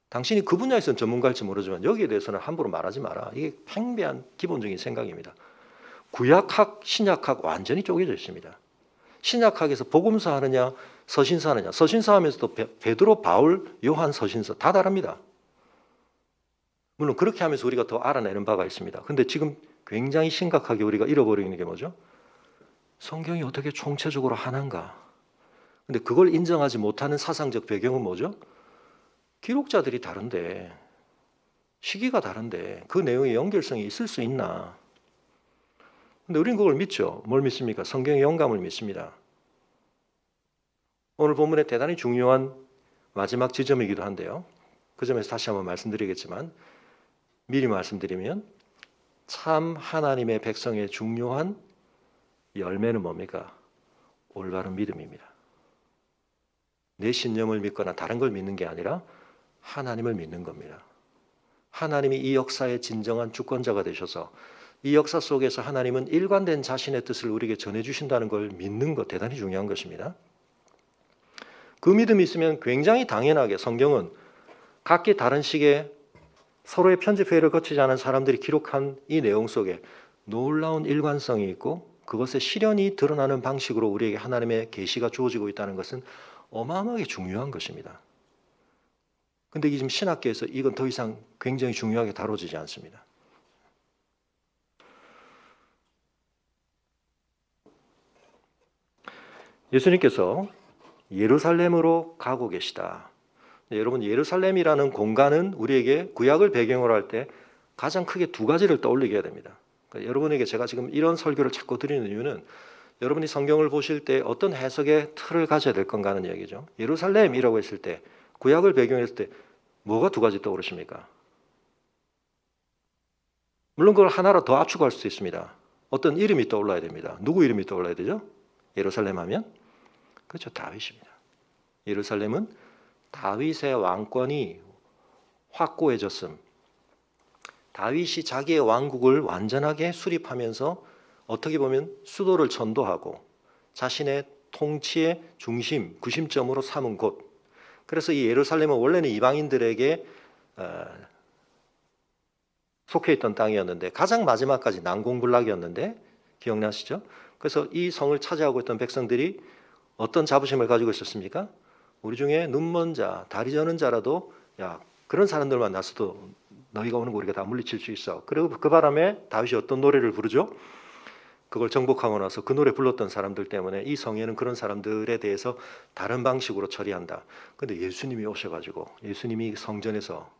당신이 그 분야에서는 전문가일지 모르지만 여기에 대해서는 함부로 말하지 마라. 이게 팽배한 기본적인 생각입니다. 구약학, 신약학 완전히 쪼개져 있습니다. 신약학에서 복음서 하느냐, 서신서 하느냐. 서신서 하면서도 베드로, 바울, 요한 서신서 다 다릅니다. 물론 그렇게 하면서 우리가 더 알아내는 바가 있습니다. 근데 지금 굉장히 심각하게 우리가 잃어버리는 게 뭐죠? 성경이 어떻게 총체적으로 하나인가? 근데 그걸 인정하지 못하는 사상적 배경은 뭐죠? 기록자들이 다른데, 시기가 다른데 그 내용의 연결성이 있을 수 있나? 근데 우리는 그걸 믿죠. 뭘 믿습니까? 성경의 영감을 믿습니다. 오늘 본문에 대단히 중요한 마지막 지점이기도 한데요. 그 점에서 다시 한번 말씀드리겠지만 미리 말씀드리면 참 하나님의 백성의 중요한 열매는 뭡니까? 올바른 믿음입니다. 내 신념을 믿거나 다른 걸 믿는 게 아니라 하나님을 믿는 겁니다. 하나님이 이 역사의 진정한 주권자가 되셔서 이 역사 속에서 하나님은 일관된 자신의 뜻을 우리에게 전해주신다는 걸 믿는 것 대단히 중요한 것입니다. 그 믿음이 있으면 굉장히 당연하게 성경은 각기 다른 식의 서로의 편집회의를 거치지 않은 사람들이 기록한 이 내용 속에 놀라운 일관성이 있고 그것의 실현이 드러나는 방식으로 우리에게 하나님의 계시가 주어지고 있다는 것은 어마어마하게 중요한 것입니다. 근데 지금 신학계에서 이건 더 이상 굉장히 중요하게 다뤄지지 않습니다. 예수님께서 예루살렘으로 가고 계시다. 여러분 예루살렘이라는 공간은 우리에게 구약을 배경으로 할 때 가장 크게 두 가지를 떠올리게 해야 됩니다. 그러니까 여러분에게 제가 지금 이런 설교를 자꾸 드리는 이유는 여러분이 성경을 보실 때 어떤 해석의 틀을 가져야 될 건가 하는 얘기죠. 예루살렘이라고 했을 때, 구약을 배경으로 했을 때 뭐가 두 가지 떠오르십니까? 물론 그걸 하나로 더 압축할 수 있습니다. 어떤 이름이 떠올라야 됩니다. 누구 이름이 떠올라야 되죠? 예루살렘 하면? 그렇죠. 다윗입니다. 예루살렘은 다윗의 왕권이 확고해졌음. 다윗이 자기의 왕국을 완전하게 수립하면서 어떻게 보면 수도를 전도하고 자신의 통치의 중심, 구심점으로 삼은 곳. 그래서 이 예루살렘은 원래는 이방인들에게 속해 있던 땅이었는데 가장 마지막까지 난공불락이었는데 기억나시죠? 그래서 이 성을 차지하고 있던 백성들이 어떤 자부심을 가지고 있었습니까? 우리 중에 눈먼 자, 다리 저는 자라도 야 그런 사람들만 나서도 너희가 오는 거 우리가 다 물리칠 수 있어. 그리고 그 바람에 다윗이 어떤 노래를 부르죠? 그걸 정복하고 나서 그 노래 불렀던 사람들 때문에 이 성에는 그런 사람들에 대해서 다른 방식으로 처리한다. 근데 예수님이 오셔가지고 예수님이 성전에서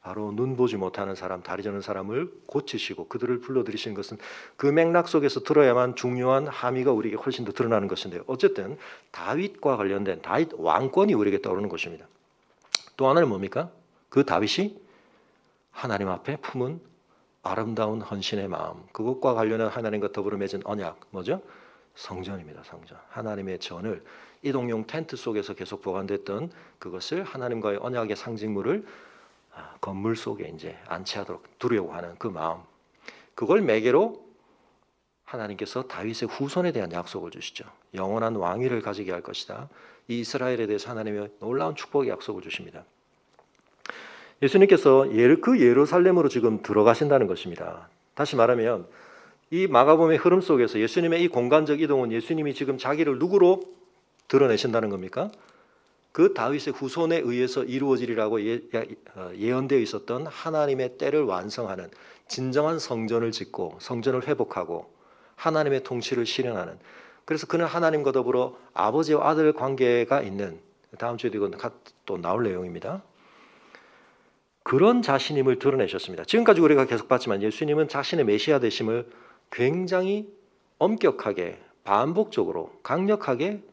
바로 눈 보지 못하는 사람, 다리 저는 사람을 고치시고 그들을 불러들이신 것은 그 맥락 속에서 들어야만 중요한 함의가 우리에게 훨씬 더 드러나는 것인데요. 어쨌든 다윗과 관련된 다윗 왕권이 우리에게 떠오르는 것입니다. 또 하나는 뭡니까? 그 다윗이 하나님 앞에 품은 아름다운 헌신의 마음, 그것과 관련한 하나님과 더불어 맺은 언약, 뭐죠? 성전입니다. 성전. 하나님의 전을 이동용 텐트 속에서 계속 보관됐던 그것을 하나님과의 언약의 상징물을 건물 속에 이제 안치하도록 두려고 하는 그 마음, 그걸 매개로 하나님께서 다윗의 후손에 대한 약속을 주시죠. 영원한 왕위를 가지게 할 것이다. 이 이스라엘에 대해서 하나님의 놀라운 축복의 약속을 주십니다. 예수님께서 그 예루살렘으로 지금 들어가신다는 것입니다. 다시 말하면 이 마가복음의 흐름 속에서 예수님의 이 공간적 이동은 예수님이 지금 자기를 누구로 드러내신다는 겁니까? 그 다윗의 후손에 의해서 이루어지리라고 예언되어 있었던 하나님의 때를 완성하는 진정한 성전을 짓고 성전을 회복하고 하나님의 통치를 실현하는, 그래서 그는 하나님과 더불어 아버지와 아들 관계가 있는, 다음 주에도 이건 또 나올 내용입니다. 그런 자신임을 드러내셨습니다. 지금까지 우리가 계속 봤지만 예수님은 자신의 메시아 되심을 굉장히 엄격하게 반복적으로 강력하게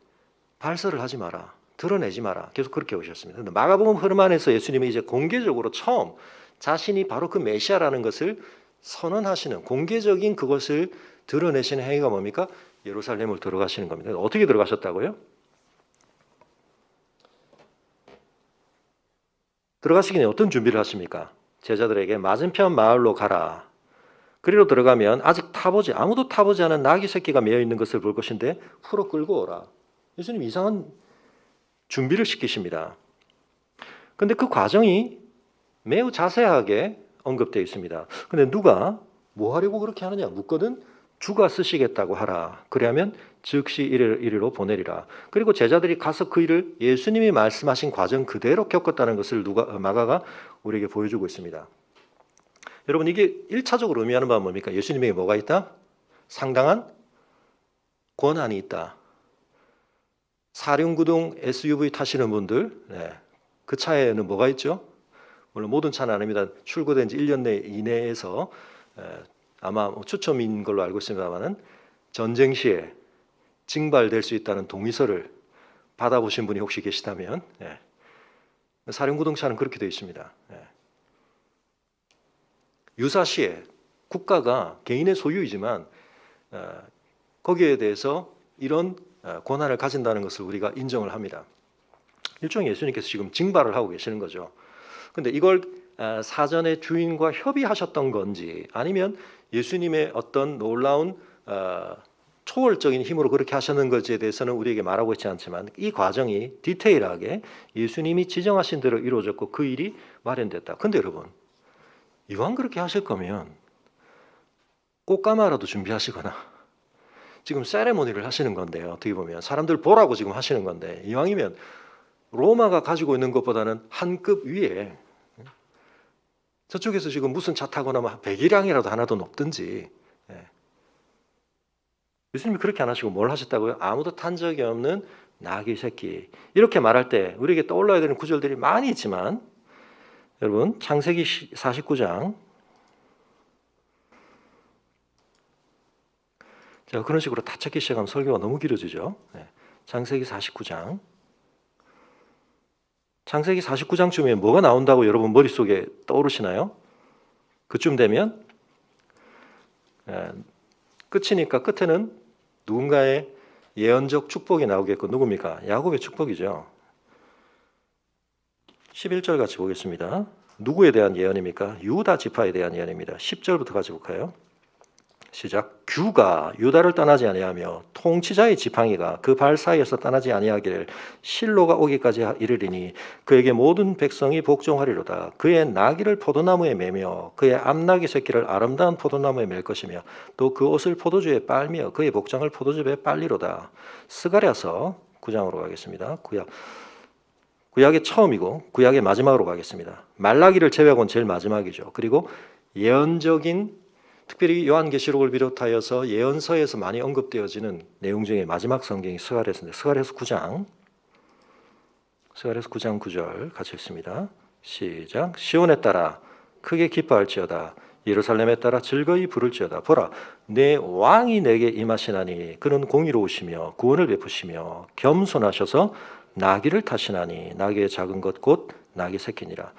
발설을 하지 마라, 드러내지 마라, 계속 그렇게 오셨습니다. 근데 마가복음 흐름 안에서 예수님이 이제 공개적으로 처음 자신이 바로 그 메시아라는 것을 선언하시는, 공개적인 그것을 드러내시는 행위가 뭡니까? 예루살렘을 들어가시는 겁니다. 어떻게 들어가셨다고요? 들어가시기 전에 어떤 준비를 하십니까? 제자들에게 맞은편 마을로 가라. 그리로 들어가면 아직 아무도 타보지 않은 나귀 새끼가 매여 있는 것을 볼 것인데 풀어 끌고 오라. 예수님 이상한 준비를 시키십니다. 근데 그 과정이 매우 자세하게 언급되어 있습니다. 근데 누가 뭐 하려고 그렇게 하느냐 묻거든 주가 쓰시겠다고 하라. 그리하면 즉시 이리로 보내리라. 그리고 제자들이 가서 그 일을 예수님이 말씀하신 과정 그대로 겪었다는 것을 마가가 우리에게 보여주고 있습니다. 여러분 이게 1차적으로 의미하는 바는 뭡니까? 예수님에게 뭐가 있다? 상당한 권한이 있다. 사륜구동 SUV 타시는 분들, 그 차에는 뭐가 있죠? 물론 모든 차는 아닙니다. 출고된 지 1년 이내에서 아마 추첨인 걸로 알고 있습니다만은 전쟁 시에 징발될 수 있다는 동의서를 받아보신 분이 혹시 계시다면 사륜구동차는 그렇게 되어 있습니다. 유사시에 국가가 개인의 소유이지만 거기에 대해서 이런 권한을 가진다는 것을 우리가 인정을 합니다. 일종의 예수님께서 지금 징발을 하고 계시는 거죠. 근데 이걸 사전에 주인과 협의하셨던 건지 아니면 예수님의 어떤 놀라운 초월적인 힘으로 그렇게 하셨는 것에 대해서는 우리에게 말하고 있지 않지만 이 과정이 디테일하게 예수님이 지정하신 대로 이루어졌고 그 일이 마련됐다. 근데 여러분 이왕 그렇게 하실 거면 꽃가마라도 준비하시거나 지금 세레모니를 하시는 건데요. 어떻게 보면 사람들 보라고 지금 하시는 건데 이왕이면 로마가 가지고 있는 것보다는 한 급 위에 저쪽에서 지금 무슨 차 타거나 막 백일량이라도 하나 더 높든지. 예수님이 그렇게 안 하시고 뭘 하셨다고요? 아무도 탄 적이 없는 나귀 새끼. 이렇게 말할 때 우리에게 떠올라야 되는 구절들이 많이 있지만 여러분 창세기 49장 자, 그런 식으로 다 찾기 시작하면 설교가 너무 길어지죠. 네. 창세기 49장. 창세기 49장쯤에 뭐가 나온다고 여러분 머릿속에 떠오르시나요? 그쯤 되면 끝이니까 끝에는 누군가의 예언적 축복이 나오겠고 누굽니까? 야곱의 축복이죠. 11절 같이 보겠습니다. 누구에 대한 예언입니까? 유다 지파에 대한 예언입니다. 10절부터 같이 볼까요? 시작. 규가 유다를 떠나지 아니하며 통치자의 지팡이가 그 발 사이에서 떠나지 아니하기를 실로가 오기까지 이르리니 그에게 모든 백성이 복종하리로다. 그의 나귀를 포도나무에 매며 그의 암나귀 새끼를 아름다운 포도나무에 맬 것이며 또 그 옷을 포도주에 빨며 그의 복장을 포도즙에 빨리로다. 스가랴서 9장으로 가겠습니다. 구약의 처음이고 구약의 마지막으로 가겠습니다. 말라기를 제외하고는 제일 마지막이죠. 그리고 예언적인 특별히 요한계시록을 비롯하여서 예언서에서 많이 언급되어지는 내용 중에 마지막 성경이 스가랴서인데 스가랴서 9장 9절 같이 읽습니다. 시작. 시온에 따라 크게 기뻐할지어다. 예루살렘에 따라 즐거이 부를지어다. 보라, 내 왕이 내게 임하시나니 그는 공의로우시며 구원을 베푸시며 겸손하셔서 나귀를 타시나니 나귀의 작은 것 곧 나귀 새끼니라.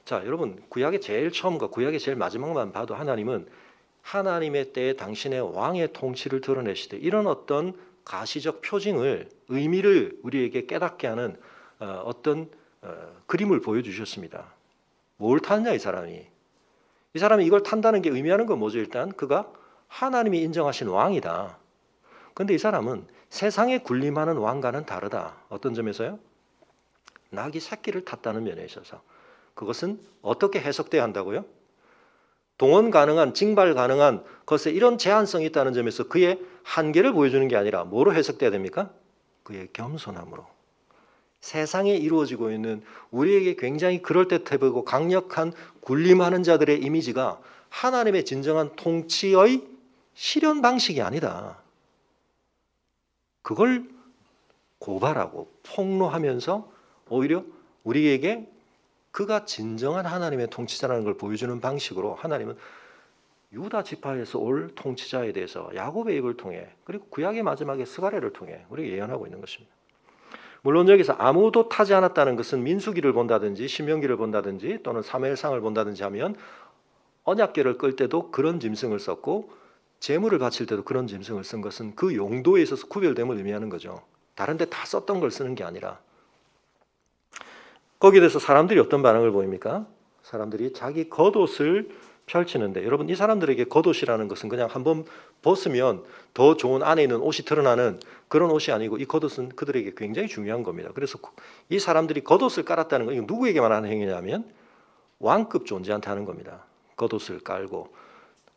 자, 여러분 구약의 제일 처음과 구약의 제일 마지막만 봐도 하나님은 하나님의 때에 당신의 왕의 통치를 드러내시되 이런 어떤 가시적 표징을 의미를 우리에게 깨닫게 하는 어떤 그림을 보여주셨습니다. 뭘 타느냐 이 사람이 이걸 탄다는 게 의미하는 건 뭐죠? 일단 그가 하나님이 인정하신 왕이다. 그런데 이 사람은 세상에 군림하는 왕과는 다르다. 어떤 점에서요? 나귀 새끼를 탔다는 면에 있어서 그것은 어떻게 해석돼야 한다고요? 동원 가능한, 징발 가능한 것에 이런 제한성이 있다는 점에서 그의 한계를 보여주는 게 아니라 뭐로 해석돼야 됩니까? 그의 겸손함으로. 세상에 이루어지고 있는 우리에게 굉장히 그럴듯해 보이고 강력한 군림하는 자들의 이미지가 하나님의 진정한 통치의 실현 방식이 아니다. 그걸 고발하고 폭로하면서 오히려 우리에게 그가 진정한 하나님의 통치자라는 걸 보여주는 방식으로 하나님은 유다 지파에서 올 통치자에 대해서 야곱의 입을 통해 그리고 구약의 마지막에 스가랴를 통해 우리에게 예언하고 있는 것입니다. 물론 여기서 아무도 타지 않았다는 것은 민수기를 본다든지 신명기를 본다든지 또는 사무엘상을 본다든지 하면 언약궤를 끌 때도 그런 짐승을 썼고 제물을 바칠 때도 그런 짐승을 쓴 것은 그 용도에 있어서 구별됨을 의미하는 거죠. 다른 데 다 썼던 걸 쓰는 게 아니라 거기에 대해서 사람들이 어떤 반응을 보입니까? 사람들이 자기 겉옷을 펼치는데 여러분 이 사람들에게 겉옷이라는 것은 그냥 한번 벗으면 더 좋은 안에 있는 옷이 드러나는 그런 옷이 아니고 이 겉옷은 그들에게 굉장히 중요한 겁니다. 그래서 이 사람들이 겉옷을 깔았다는 건 이건 누구에게만 하는 행위냐면 왕급 존재한테 하는 겁니다. 겉옷을 깔고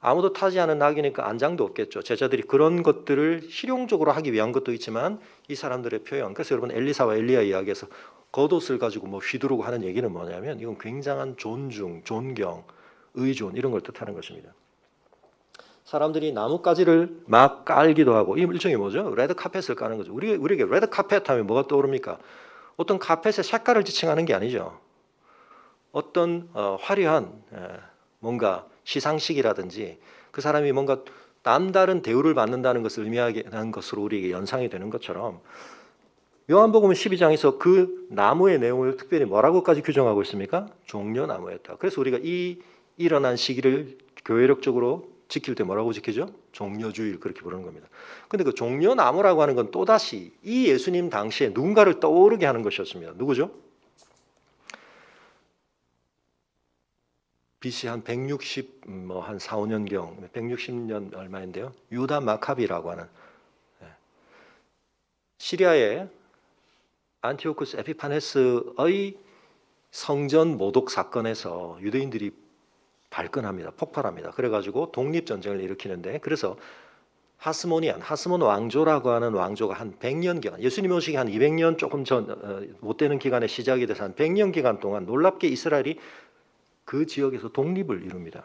아무도 타지 않은 낙이니까 안장도 없겠죠. 제자들이 그런 것들을 실용적으로 하기 위한 것도 있지만 이 사람들의 표현 그래서 여러분 엘리사와 엘리야 이야기에서 겉옷을 가지고 뭐 휘두르고 하는 얘기는 뭐냐면 이건 굉장한 존중, 존경, 의존 이런 걸 뜻하는 것입니다. 사람들이 나뭇가지를 막 깔기도 하고 이 일종의 뭐죠? 레드 카펫을 까는 거죠. 우리에게 레드 카펫 하면 뭐가 떠오릅니까? 어떤 카펫의 색깔을 지칭하는 게 아니죠. 어떤 화려한 뭔가 시상식이라든지 그 사람이 뭔가 남다른 대우를 받는다는 것을 의미하는 것으로 우리에게 연상이 되는 것처럼 요한복음 12장에서 그 나무의 내용을 특별히 뭐라고까지 규정하고 있습니까? 종려나무였다. 그래서 우리가 이 일어난 시기를 교회력적으로 지킬 때 뭐라고 지키죠? 종려주일 그렇게 부르는 겁니다. 근데 그 종려나무라고 하는 건 또다시 이 예수님 당시에 누군가를 떠오르게 하는 것이었습니다. 누구죠? BC 한 160, 한 4, 5년경, 160년 얼마인데요. 유다 마카비라고 하는 시리아의 안티오쿠스 에피파네스의 성전 모독 사건에서 유대인들이 발끈합니다. 폭발합니다. 그래가지고 독립전쟁을 일으키는데 그래서 하스몬 왕조라고 하는 왕조가 한 100년 기간, 예수님 오시기 한 200년 조금 못 되는 기간에 시작이 돼서 한 100년 기간 동안 놀랍게 이스라엘이 그 지역에서 독립을 이룹니다.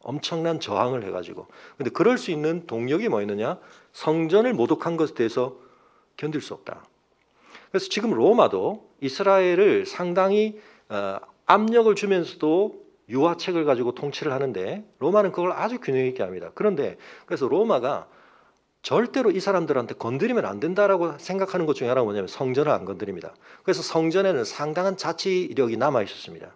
엄청난 저항을 해가지고. 근데 그럴 수 있는 동력이 뭐였느냐? 성전을 모독한 것에 대해서 견딜 수 없다. 그래서 지금 로마도 이스라엘을 상당히 압력을 주면서도 유화책을 가지고 통치를 하는데 로마는 그걸 아주 균형 있게 합니다. 그런데 그래서 로마가 절대로 이 사람들한테 건드리면 안 된다라고 생각하는 것 중에 하나가 뭐냐면 성전을 안 건드립니다. 그래서 성전에는 상당한 자치력이 남아 있었습니다.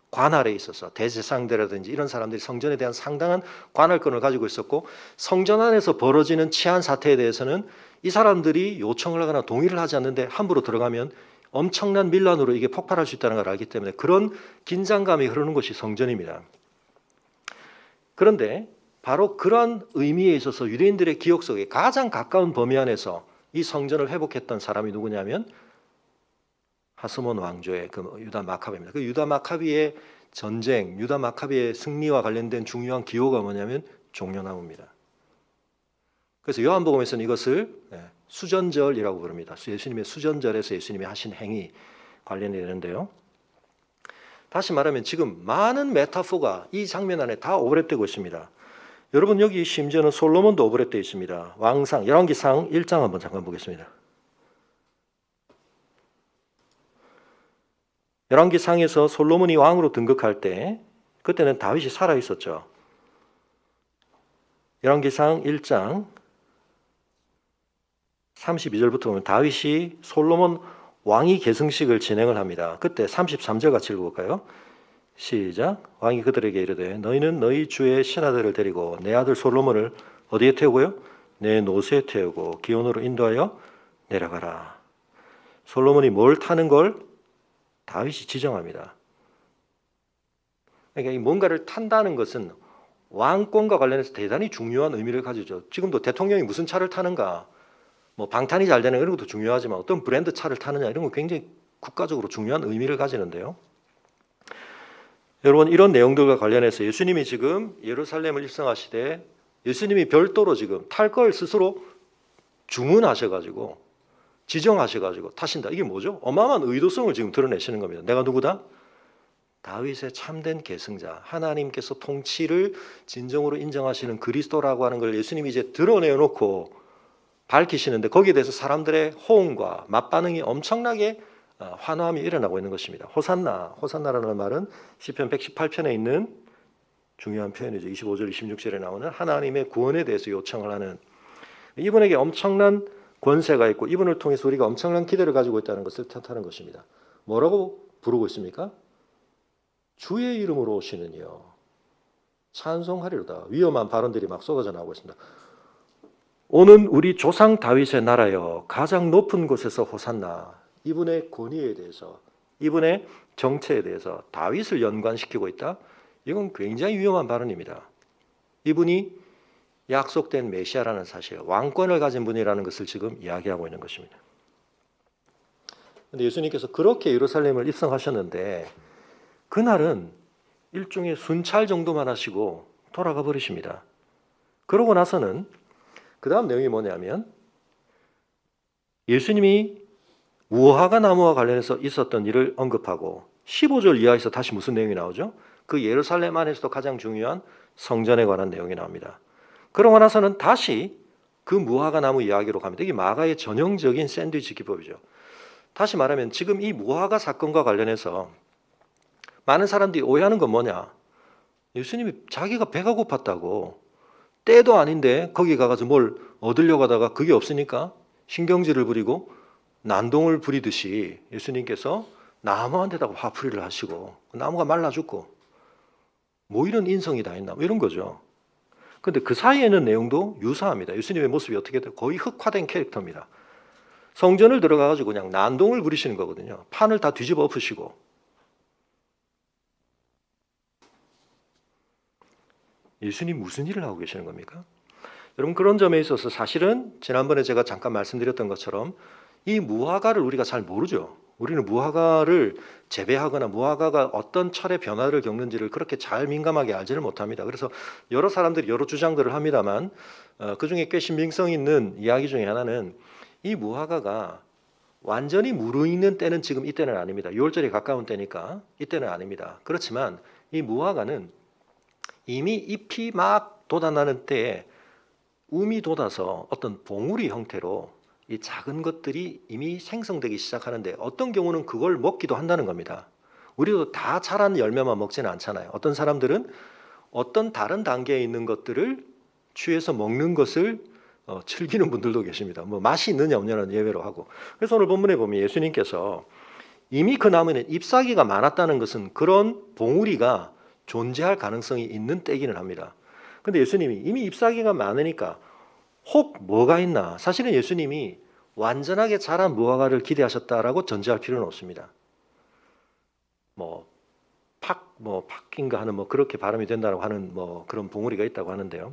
관할에 있어서 대제사장들이라든지 이런 사람들이 성전에 대한 상당한 관할권을 가지고 있었고, 성전 안에서 벌어지는 치안 사태에 대해서는 이 사람들이 요청을 하거나 동의를 하지 않는데 함부로 들어가면 엄청난 밀란으로 이게 폭발할 수 있다는 걸 알기 때문에 그런 긴장감이 흐르는 것이 성전입니다. 그런데 바로 그러한 의미에 있어서 유대인들의 기억 속에 가장 가까운 범위 안에서 이 성전을 회복했던 사람이 누구냐면 하스몬 왕조의 그 유다 마카비입니다. 그 유다 마카비의 전쟁, 유다 마카비의 승리와 관련된 중요한 기호가 뭐냐면 종려나무입니다. 그래서 요한복음에서는 이것을 수전절이라고 부릅니다. 예수님의 수전절에서 예수님이 하신 행위 관련이 되는데요. 다시 말하면 지금 많은 메타포가 이 장면 안에 다 오버랩되고 있습니다. 여러분 여기 심지어는 솔로몬도 오버랩되어 있습니다. 왕상, 열왕기상 1장 한번 잠깐 보겠습니다. 열왕기상에서 솔로몬이 왕으로 등극할 때 그때는 다윗이 살아 있었죠. 열왕기상 1장 32절부터 보면 다윗이 솔로몬 왕위 계승식을 진행을 합니다. 그때 33절 같이 읽어볼까요? 시작. 왕이 그들에게 이르되 너희는 너희 주의 신하들을 데리고 내 아들 솔로몬을 어디에 태우고요? 내 노새에 태우고 기온으로 인도하여 내려가라. 솔로몬이 뭘 타는 걸 다윗이 지정합니다. 그러니까 뭔가를 탄다는 것은 왕권과 관련해서 대단히 중요한 의미를 가지죠. 지금도 대통령이 무슨 차를 타는가, 뭐 방탄이 잘 되는 이런 것도 중요하지만 어떤 브랜드 차를 타느냐 이런 거 굉장히 국가적으로 중요한 의미를 가지는데요. 여러분 이런 내용들과 관련해서 예수님이 지금 예루살렘을 입성하시되 예수님이 별도로 지금 탈 걸 스스로 주문하셔가지고 지정하셔가지고 타신다. 이게 뭐죠? 어마어마한 의도성을 지금 드러내시는 겁니다. 내가 누구다? 다윗의 참된 계승자, 하나님께서 통치를 진정으로 인정하시는 그리스도라고 하는 걸 예수님이 이제 드러내놓고 밝히시는데 거기에 대해서 사람들의 호응과 맞반응이 엄청나게 환호함이 일어나고 있는 것입니다. 호산나, 호산나라는 말은 시편 118편에 있는 중요한 표현이죠. 25절, 26절에 나오는 하나님의 구원에 대해서 요청을 하는, 이분에게 엄청난 권세가 있고 이분을 통해서 우리가 엄청난 기대를 가지고 있다는 것을 뜻하는 것입니다. 뭐라고 부르고 있습니까? 주의 이름으로 오시는 이여 찬송하리로다. 위험한 발언들이 막 쏟아져 나오고 있습니다. 오는 우리 조상 다윗의 나라여 가장 높은 곳에서 호산나. 이분의 권위에 대해서, 이분의 정체에 대해서 다윗을 연관시키고 있다. 이건 굉장히 위험한 발언입니다. 이분이 약속된 메시아라는 사실, 왕권을 가진 분이라는 것을 지금 이야기하고 있는 것입니다. 그런데 예수님께서 그렇게 예루살렘을 입성하셨는데 그날은 일종의 순찰 정도만 하시고 돌아가 버리십니다. 그러고 나서는 그 다음 내용이 뭐냐면 예수님이 무화과 나무와 관련해서 있었던 일을 언급하고 15절 이하에서 다시 무슨 내용이 나오죠? 그 예루살렘 안에서도 가장 중요한 성전에 관한 내용이 나옵니다. 그러고 나서는 다시 그 무화과 나무 이야기로 갑니다. 이게 마가의 전형적인 샌드위치 기법이죠. 다시 말하면 지금 이 무화과 사건과 관련해서 많은 사람들이 오해하는 건 뭐냐? 예수님이 자기가 배가 고팠다고 때도 아닌데 거기 가서 뭘 얻으려고 하다가 그게 없으니까 신경질을 부리고 난동을 부리듯이 예수님께서 나무한테다가 화풀이를 하시고 나무가 말라 죽고 뭐 이런 인성이 다 있나 뭐 이런 거죠. 그런데 그 사이에는 내용도 유사합니다. 예수님의 모습이 어떻게 돼요? 거의 흑화된 캐릭터입니다. 성전을 들어가가지고 그냥 난동을 부리시는 거거든요. 판을 다 뒤집어 엎으시고. 예수님 무슨 일을 하고 계시는 겁니까? 여러분 그런 점에 있어서 사실은 지난번에 제가 잠깐 말씀드렸던 것처럼 이 무화과를 우리가 잘 모르죠. 우리는 무화과를 재배하거나 무화과가 어떤 철의 변화를 겪는지를 그렇게 잘 민감하게 알지를 못합니다. 그래서 여러 사람들이 여러 주장들을 합니다만 그중에 꽤 신빙성 있는 이야기 중에 하나는 이 무화과가 완전히 무르익는 때는 지금 이때는 아닙니다. 6월절에 가까운 때니까 이때는 아닙니다. 그렇지만 이 무화과는 이미 잎이 막 돋아나는 때에 움이 돋아서 어떤 봉우리 형태로 이 작은 것들이 이미 생성되기 시작하는데 어떤 경우는 그걸 먹기도 한다는 겁니다. 우리도 다 자란 열매만 먹지는 않잖아요. 어떤 사람들은 어떤 다른 단계에 있는 것들을 취해서 먹는 것을 즐기는 분들도 계십니다. 뭐 맛이 있느냐 없느냐는 예외로 하고. 그래서 오늘 본문에 보면 예수님께서 이미 그 나무에는 잎사귀가 많았다는 것은 그런 봉우리가 존재할 가능성이 있는 때기는 합니다. 근데 예수님이 이미 잎사귀가 많으니까 혹 뭐가 있나? 사실은 예수님이 완전하게 자란 무화과를 기대하셨다라고 전제할 필요는 없습니다. 팍인가 하는 그렇게 발음이 된다고 하는 그런 봉우리가 있다고 하는데요.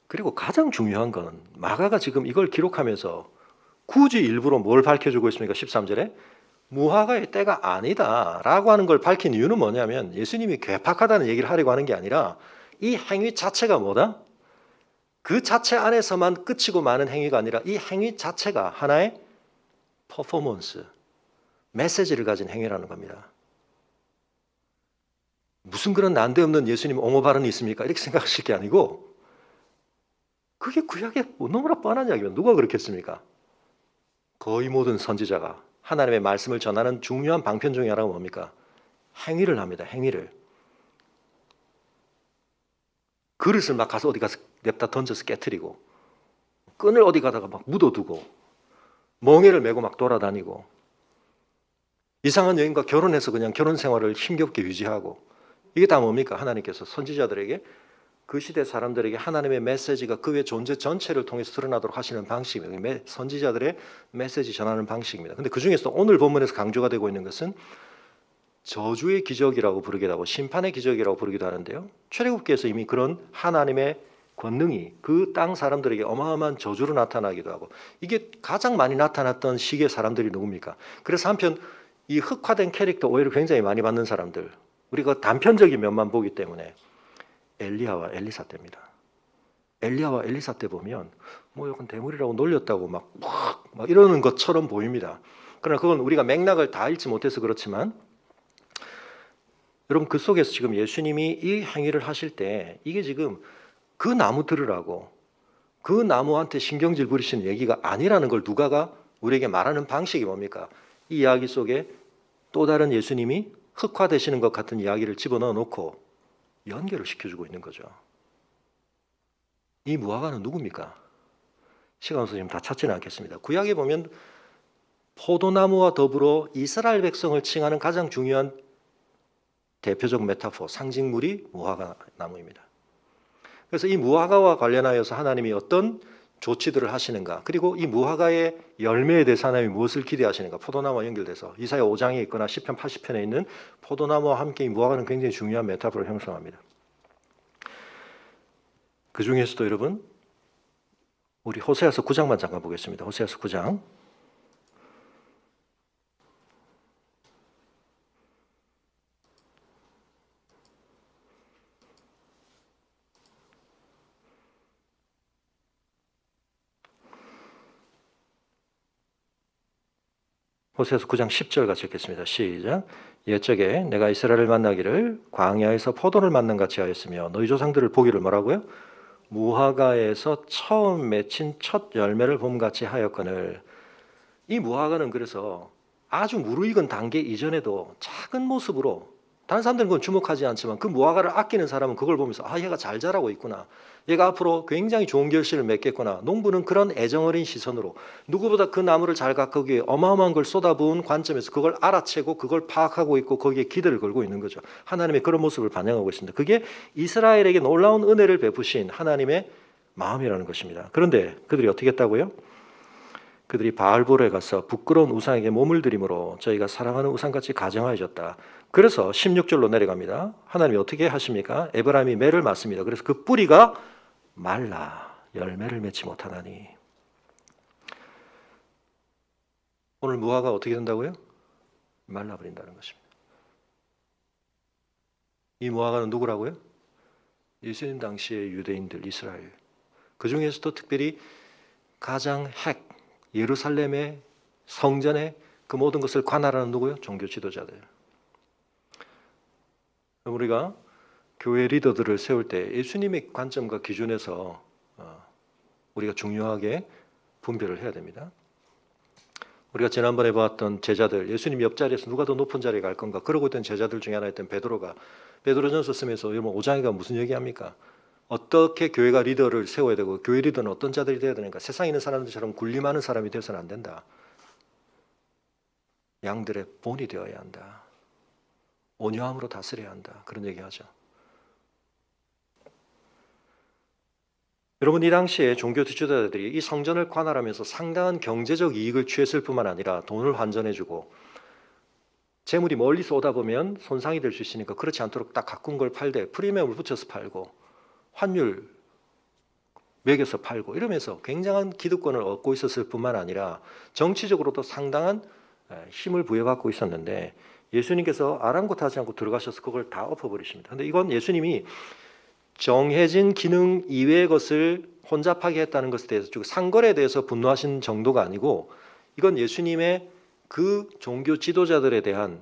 그리고 가장 중요한 건 마가가 지금 이걸 기록하면서 굳이 일부러 뭘 밝혀주고 있습니까? 13절에 무화과의 때가 아니다라고 하는 걸 밝힌 이유는 뭐냐면 예수님이 괴팍하다는 얘기를 하려고 하는 게 아니라 이 행위 자체가 뭐다? 그 자체 안에서만 끝이고 마는 행위가 아니라 이 행위 자체가 하나의 퍼포먼스, 메시지를 가진 행위라는 겁니다. 무슨 그런 난데없는 예수님 옹호 발언이 있습니까? 이렇게 생각하실 게 아니고 그게 구약에 너무나 뻔한 이야기면 누가 그렇겠습니까? 거의 모든 선지자가 하나님의 말씀을 전하는 중요한 방편 중에 하나가 뭡니까? 행위를 합니다. 행위를. 그릇을 막 가서 어디 가서 냅다 던져서 깨트리고 끈을 어디 가다가 막 묻어두고 멍에를 메고 막 돌아다니고 이상한 여인과 결혼해서 그냥 결혼 생활을 힘겹게 유지하고 이게 다 뭡니까? 하나님께서 선지자들에게 그 시대 사람들에게 하나님의 메시지가 그의 존재 전체를 통해서 드러나도록 하시는 방식입니다. 선지자들의 메시지 전하는 방식입니다. 근데 그 중에서 오늘 본문에서 강조가 되고 있는 것은 저주의 기적이라고 부르기도 하고 심판의 기적이라고 부르기도 하는데요. 출애굽기에서 이미 그런 하나님의 권능이 그 땅 사람들에게 어마어마한 저주로 나타나기도 하고 이게 가장 많이 나타났던 시기의 사람들이 누굽니까? 그래서 한편 이 흑화된 캐릭터 오해를 굉장히 많이 받는 사람들 우리가 단편적인 면만 보기 때문에 엘리야와 엘리사 때입니다. 엘리야와 엘리사 때 보면 약간 대물이라고 놀렸다고 막 이러는 것처럼 보입니다. 그러나 그건 우리가 맥락을 다 읽지 못해서 그렇지만 여러분 그 속에서 지금 예수님이 이 행위를 하실 때 이게 지금 그 나무 들으라고 그 나무한테 신경질 부리시는 얘기가 아니라는 걸 누가가 우리에게 말하는 방식이 뭡니까? 이 이야기 속에 또 다른 예수님이 흑화되시는 것 같은 이야기를 집어넣어 놓고 연결을 시켜주고 있는 거죠. 이 무화과는 누굽니까? 시간 없어서 지금 다 찾지는 않겠습니다. 구약에 보면 포도나무와 더불어 이스라엘 백성을 칭하는 가장 중요한 대표적 메타포, 상징물이 무화과 나무입니다. 그래서 이 무화과와 관련하여서 하나님이 어떤 조치들을 하시는가, 그리고 이 무화과의 열매에 대해서 하나님이 무엇을 기대하시는가, 포도나무와 연결돼서 이사야 5장에 있거나 시편 80편에 있는 포도나무와 함께 이 무화과는 굉장히 중요한 메타포를 형성합니다. 그 중에서도 여러분 우리 호세아서 9장만 잠깐 보겠습니다. 호세아서 9장. 호세아서 9장 10절 같이 읽겠습니다. 시작. 옛적에 내가 이스라엘을 만나기를 광야에서 포도를 만난 같이 하였으며 너희 조상들을 보기를 뭐라고요? 무화과에서 처음 맺힌 첫 열매를 봄같이 하였거늘. 이 무화과는 그래서 아주 무르익은 단계 이전에도 작은 모습으로 다른 사람들은 그건 주목하지 않지만 그 무화과를 아끼는 사람은 그걸 보면서 얘가 잘 자라고 있구나, 얘가 앞으로 굉장히 좋은 결실을 맺겠구나. 농부는 그런 애정어린 시선으로 누구보다 그 나무를 잘 가꾸기 위해 어마어마한 걸 쏟아부은 관점에서 그걸 알아채고 그걸 파악하고 있고 거기에 기대를 걸고 있는 거죠. 하나님의 그런 모습을 반영하고 있습니다. 그게 이스라엘에게 놀라운 은혜를 베푸신 하나님의 마음이라는 것입니다. 그런데 그들이 어떻게 했다고요? 그들이 바알볼에 가서 부끄러운 우상에게 몸을 들이므로 저희가 사랑하는 우상같이 가정하여졌다. 그래서 16절로 내려갑니다. 하나님이 어떻게 하십니까? 에브라임이 매를 맞습니다. 그래서 그 뿌리가 말라 열매를 맺지 못하나니. 오늘 무화과가 어떻게 된다고요? 말라버린다는 것입니다. 이 무화과는 누구라고요? 예수님 당시의 유대인들, 이스라엘. 그 중에서도 특별히 가장 예루살렘의 성전에 그 모든 것을 관할하는 누구요? 종교 지도자들. 우리가 교회 리더들을 세울 때 예수님의 관점과 기준에서 우리가 중요하게 분별을 해야 됩니다. 우리가 지난번에 보았던 제자들, 예수님 옆자리에서 누가 더 높은 자리에 갈 건가 그러고 있던 제자들 중에 하나였던 베드로가 베드로전서 쓰면서 여러분 5장이가 무슨 얘기합니까? 어떻게 교회가 리더를 세워야 되고 교회 리더는 어떤 자들이 되어야 되는가. 세상에 있는 사람들처럼 군림하는 사람이 되어서는 안 된다. 양들의 본이 되어야 한다. 온유함으로 다스려야 한다. 그런 얘기하죠. 여러분, 이 당시에 종교 지도자들이 이 성전을 관할하면서 상당한 경제적 이익을 취했을 뿐만 아니라 돈을 환전해주고 재물이 멀리서 오다 보면 손상이 될 수 있으니까 그렇지 않도록 딱 가꾼 걸 팔되 프리미엄을 붙여서 팔고 환율 매겨서 팔고 이러면서 굉장한 기득권을 얻고 있었을 뿐만 아니라 정치적으로도 상당한 힘을 부여받고 있었는데 예수님께서 아랑곳하지 않고 들어가셔서 그걸 다 엎어버리십니다. 그런데 이건 예수님이 정해진 기능 이외의 것을 혼잡하게 했다는 것에 대해서 상걸에 대해서 분노하신 정도가 아니고 이건 예수님의 그 종교 지도자들에 대한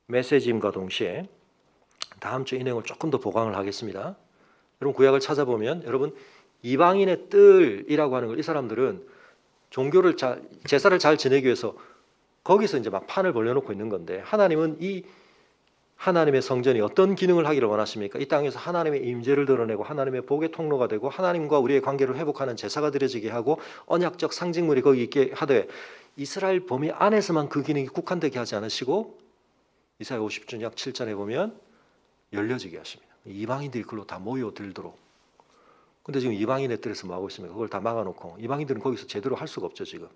메시지임과 동시에 다음 주 이 내용을 조금 더 보강을 하겠습니다. 여러분 구약을 찾아보면 여러분 이방인의 뜰이라고 하는 걸 이 사람들은 종교를 제사를 잘 지내기 위해서 거기서 이제 막 판을 벌려놓고 있는 건데 하나님은 이 하나님의 성전이 어떤 기능을 하기를 원하십니까? 이 땅에서 하나님의 임재를 드러내고 하나님의 복의 통로가 되고 하나님과 우리의 관계를 회복하는 제사가 드려지게 하고 언약적 상징물이 거기 있게 하되 이스라엘 범위 안에서만 그 기능이 국한되게 하지 않으시고 이사야 50장 약 7절에 보면 열려지게 하십니다. 이방인들이 그걸로 다 모여들도록. 근데 지금 이방인의 뜰에서 뭐 하고 있습니까? 그걸 다 막아놓고 이방인들은 거기서 제대로 할 수가 없죠 지금.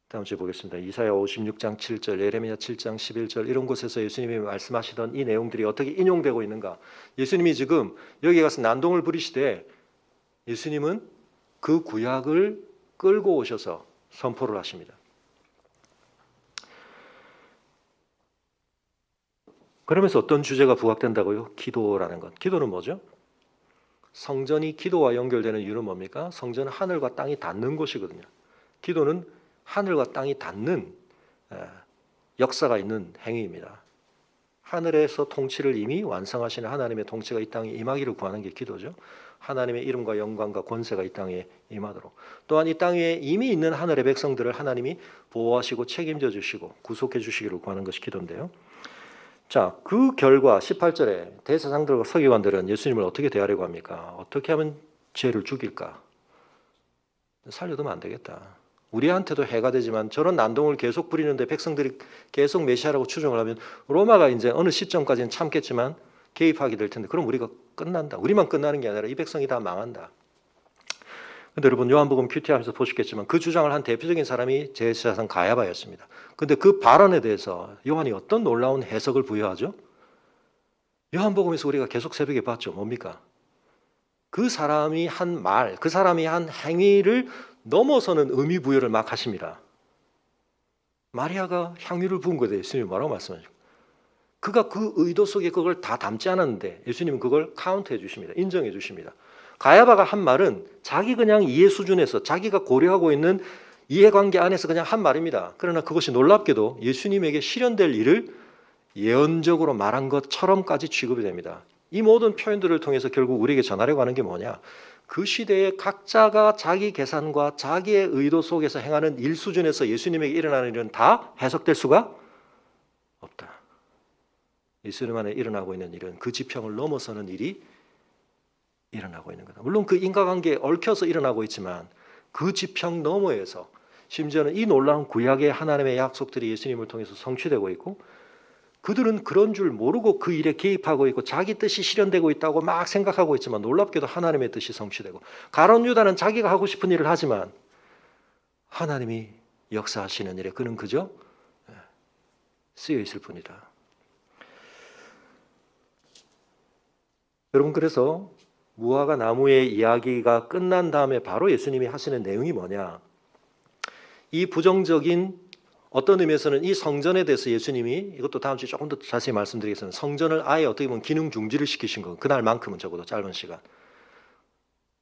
다음 주에 보겠습니다. 이사야 56장 7절, 예레미야 7장 11절 이런 곳에서 예수님이 말씀하시던 이 내용들이 어떻게 인용되고 있는가? 예수님이 지금 여기 가서 난동을 부리시되 예수님은 그 구약을 끌고 오셔서 선포를 하십니다. 그러면서 어떤 주제가 부각된다고요? 기도라는 것. 기도는 뭐죠? 성전이 기도와 연결되는 이유는 뭡니까? 성전은 하늘과 땅이 닿는 곳이거든요. 기도는 하늘과 땅이 닿는 역사가 있는 행위입니다. 하늘에서 통치를 이미 완성하시는 하나님의 통치가 이 땅에 임하기를 구하는 게 기도죠. 하나님의 이름과 영광과 권세가 이 땅에 임하도록. 또한 이 땅에 이미 있는 하늘의 백성들을 하나님이 보호하시고 책임져 주시고 구속해 주시기를 구하는 것이 기도인데요. 자, 그 결과 18절에 대제사장들과 서기관들은 예수님을 어떻게 대하려고 합니까? 어떻게 하면 죄를 죽일까? 살려두면 안 되겠다. 우리한테도 해가 되지만 저런 난동을 계속 부리는데 백성들이 계속 메시아라고 추정을 하면 로마가 이제 어느 시점까지는 참겠지만 개입하게 될 텐데 그럼 우리가 끝난다. 우리만 끝나는 게 아니라 이 백성이 다 망한다. 근데 여러분 요한복음 큐티하면서 보시겠지만 그 주장을 한 대표적인 사람이 제사장 가야바였습니다. 근데 그 발언에 대해서 요한이 어떤 놀라운 해석을 부여하죠? 요한복음에서 우리가 계속 새벽에 봤죠. 뭡니까? 그 사람이 한 말, 그 사람이 한 행위를 넘어서는 의미 부여를 막 하십니다. 마리아가 향유를 부은 것에 예수님이 뭐라고 말씀하시고 그가 그 의도 속에 그걸 다 담지 않았는데 예수님은 그걸 카운트해 주십니다. 인정해 주십니다. 가야바가 한 말은 자기 그냥 이해 수준에서 자기가 고려하고 있는 이해관계 안에서 그냥 한 말입니다. 그러나 그것이 놀랍게도 예수님에게 실현될 일을 예언적으로 말한 것처럼까지 취급이 됩니다. 이 모든 표현들을 통해서 결국 우리에게 전하려고 하는 게 뭐냐? 그 시대에 각자가 자기 계산과 자기의 의도 속에서 행하는 일 수준에서 예수님에게 일어나는 일은 다 해석될 수가 없다. 예수님 안에 일어나고 있는 일은 그 지평을 넘어서는 일이 일어나고 있는 거다. 물론 그 인과관계에 얽혀서 일어나고 있지만 그 지평 너머에서 심지어는 이 놀라운 구약의 하나님의 약속들이 예수님을 통해서 성취되고 있고 그들은 그런 줄 모르고 그 일에 개입하고 있고 자기 뜻이 실현되고 있다고 막 생각하고 있지만 놀랍게도 하나님의 뜻이 성취되고 가룟 유다는 자기가 하고 싶은 일을 하지만 하나님이 역사하시는 일에 그는 그저 쓰여 있을 뿐이다. 여러분 그래서 무화과 나무의 이야기가 끝난 다음에 바로 예수님이 하시는 내용이 뭐냐? 이 부정적인 어떤 의미에서는 이 성전에 대해서 예수님이 이것도 다음 주에 조금 더 자세히 말씀드리겠습니다. 성전을 아예 어떻게 보면 기능 중지를 시키신 거 그날만큼은 적어도 짧은 시간.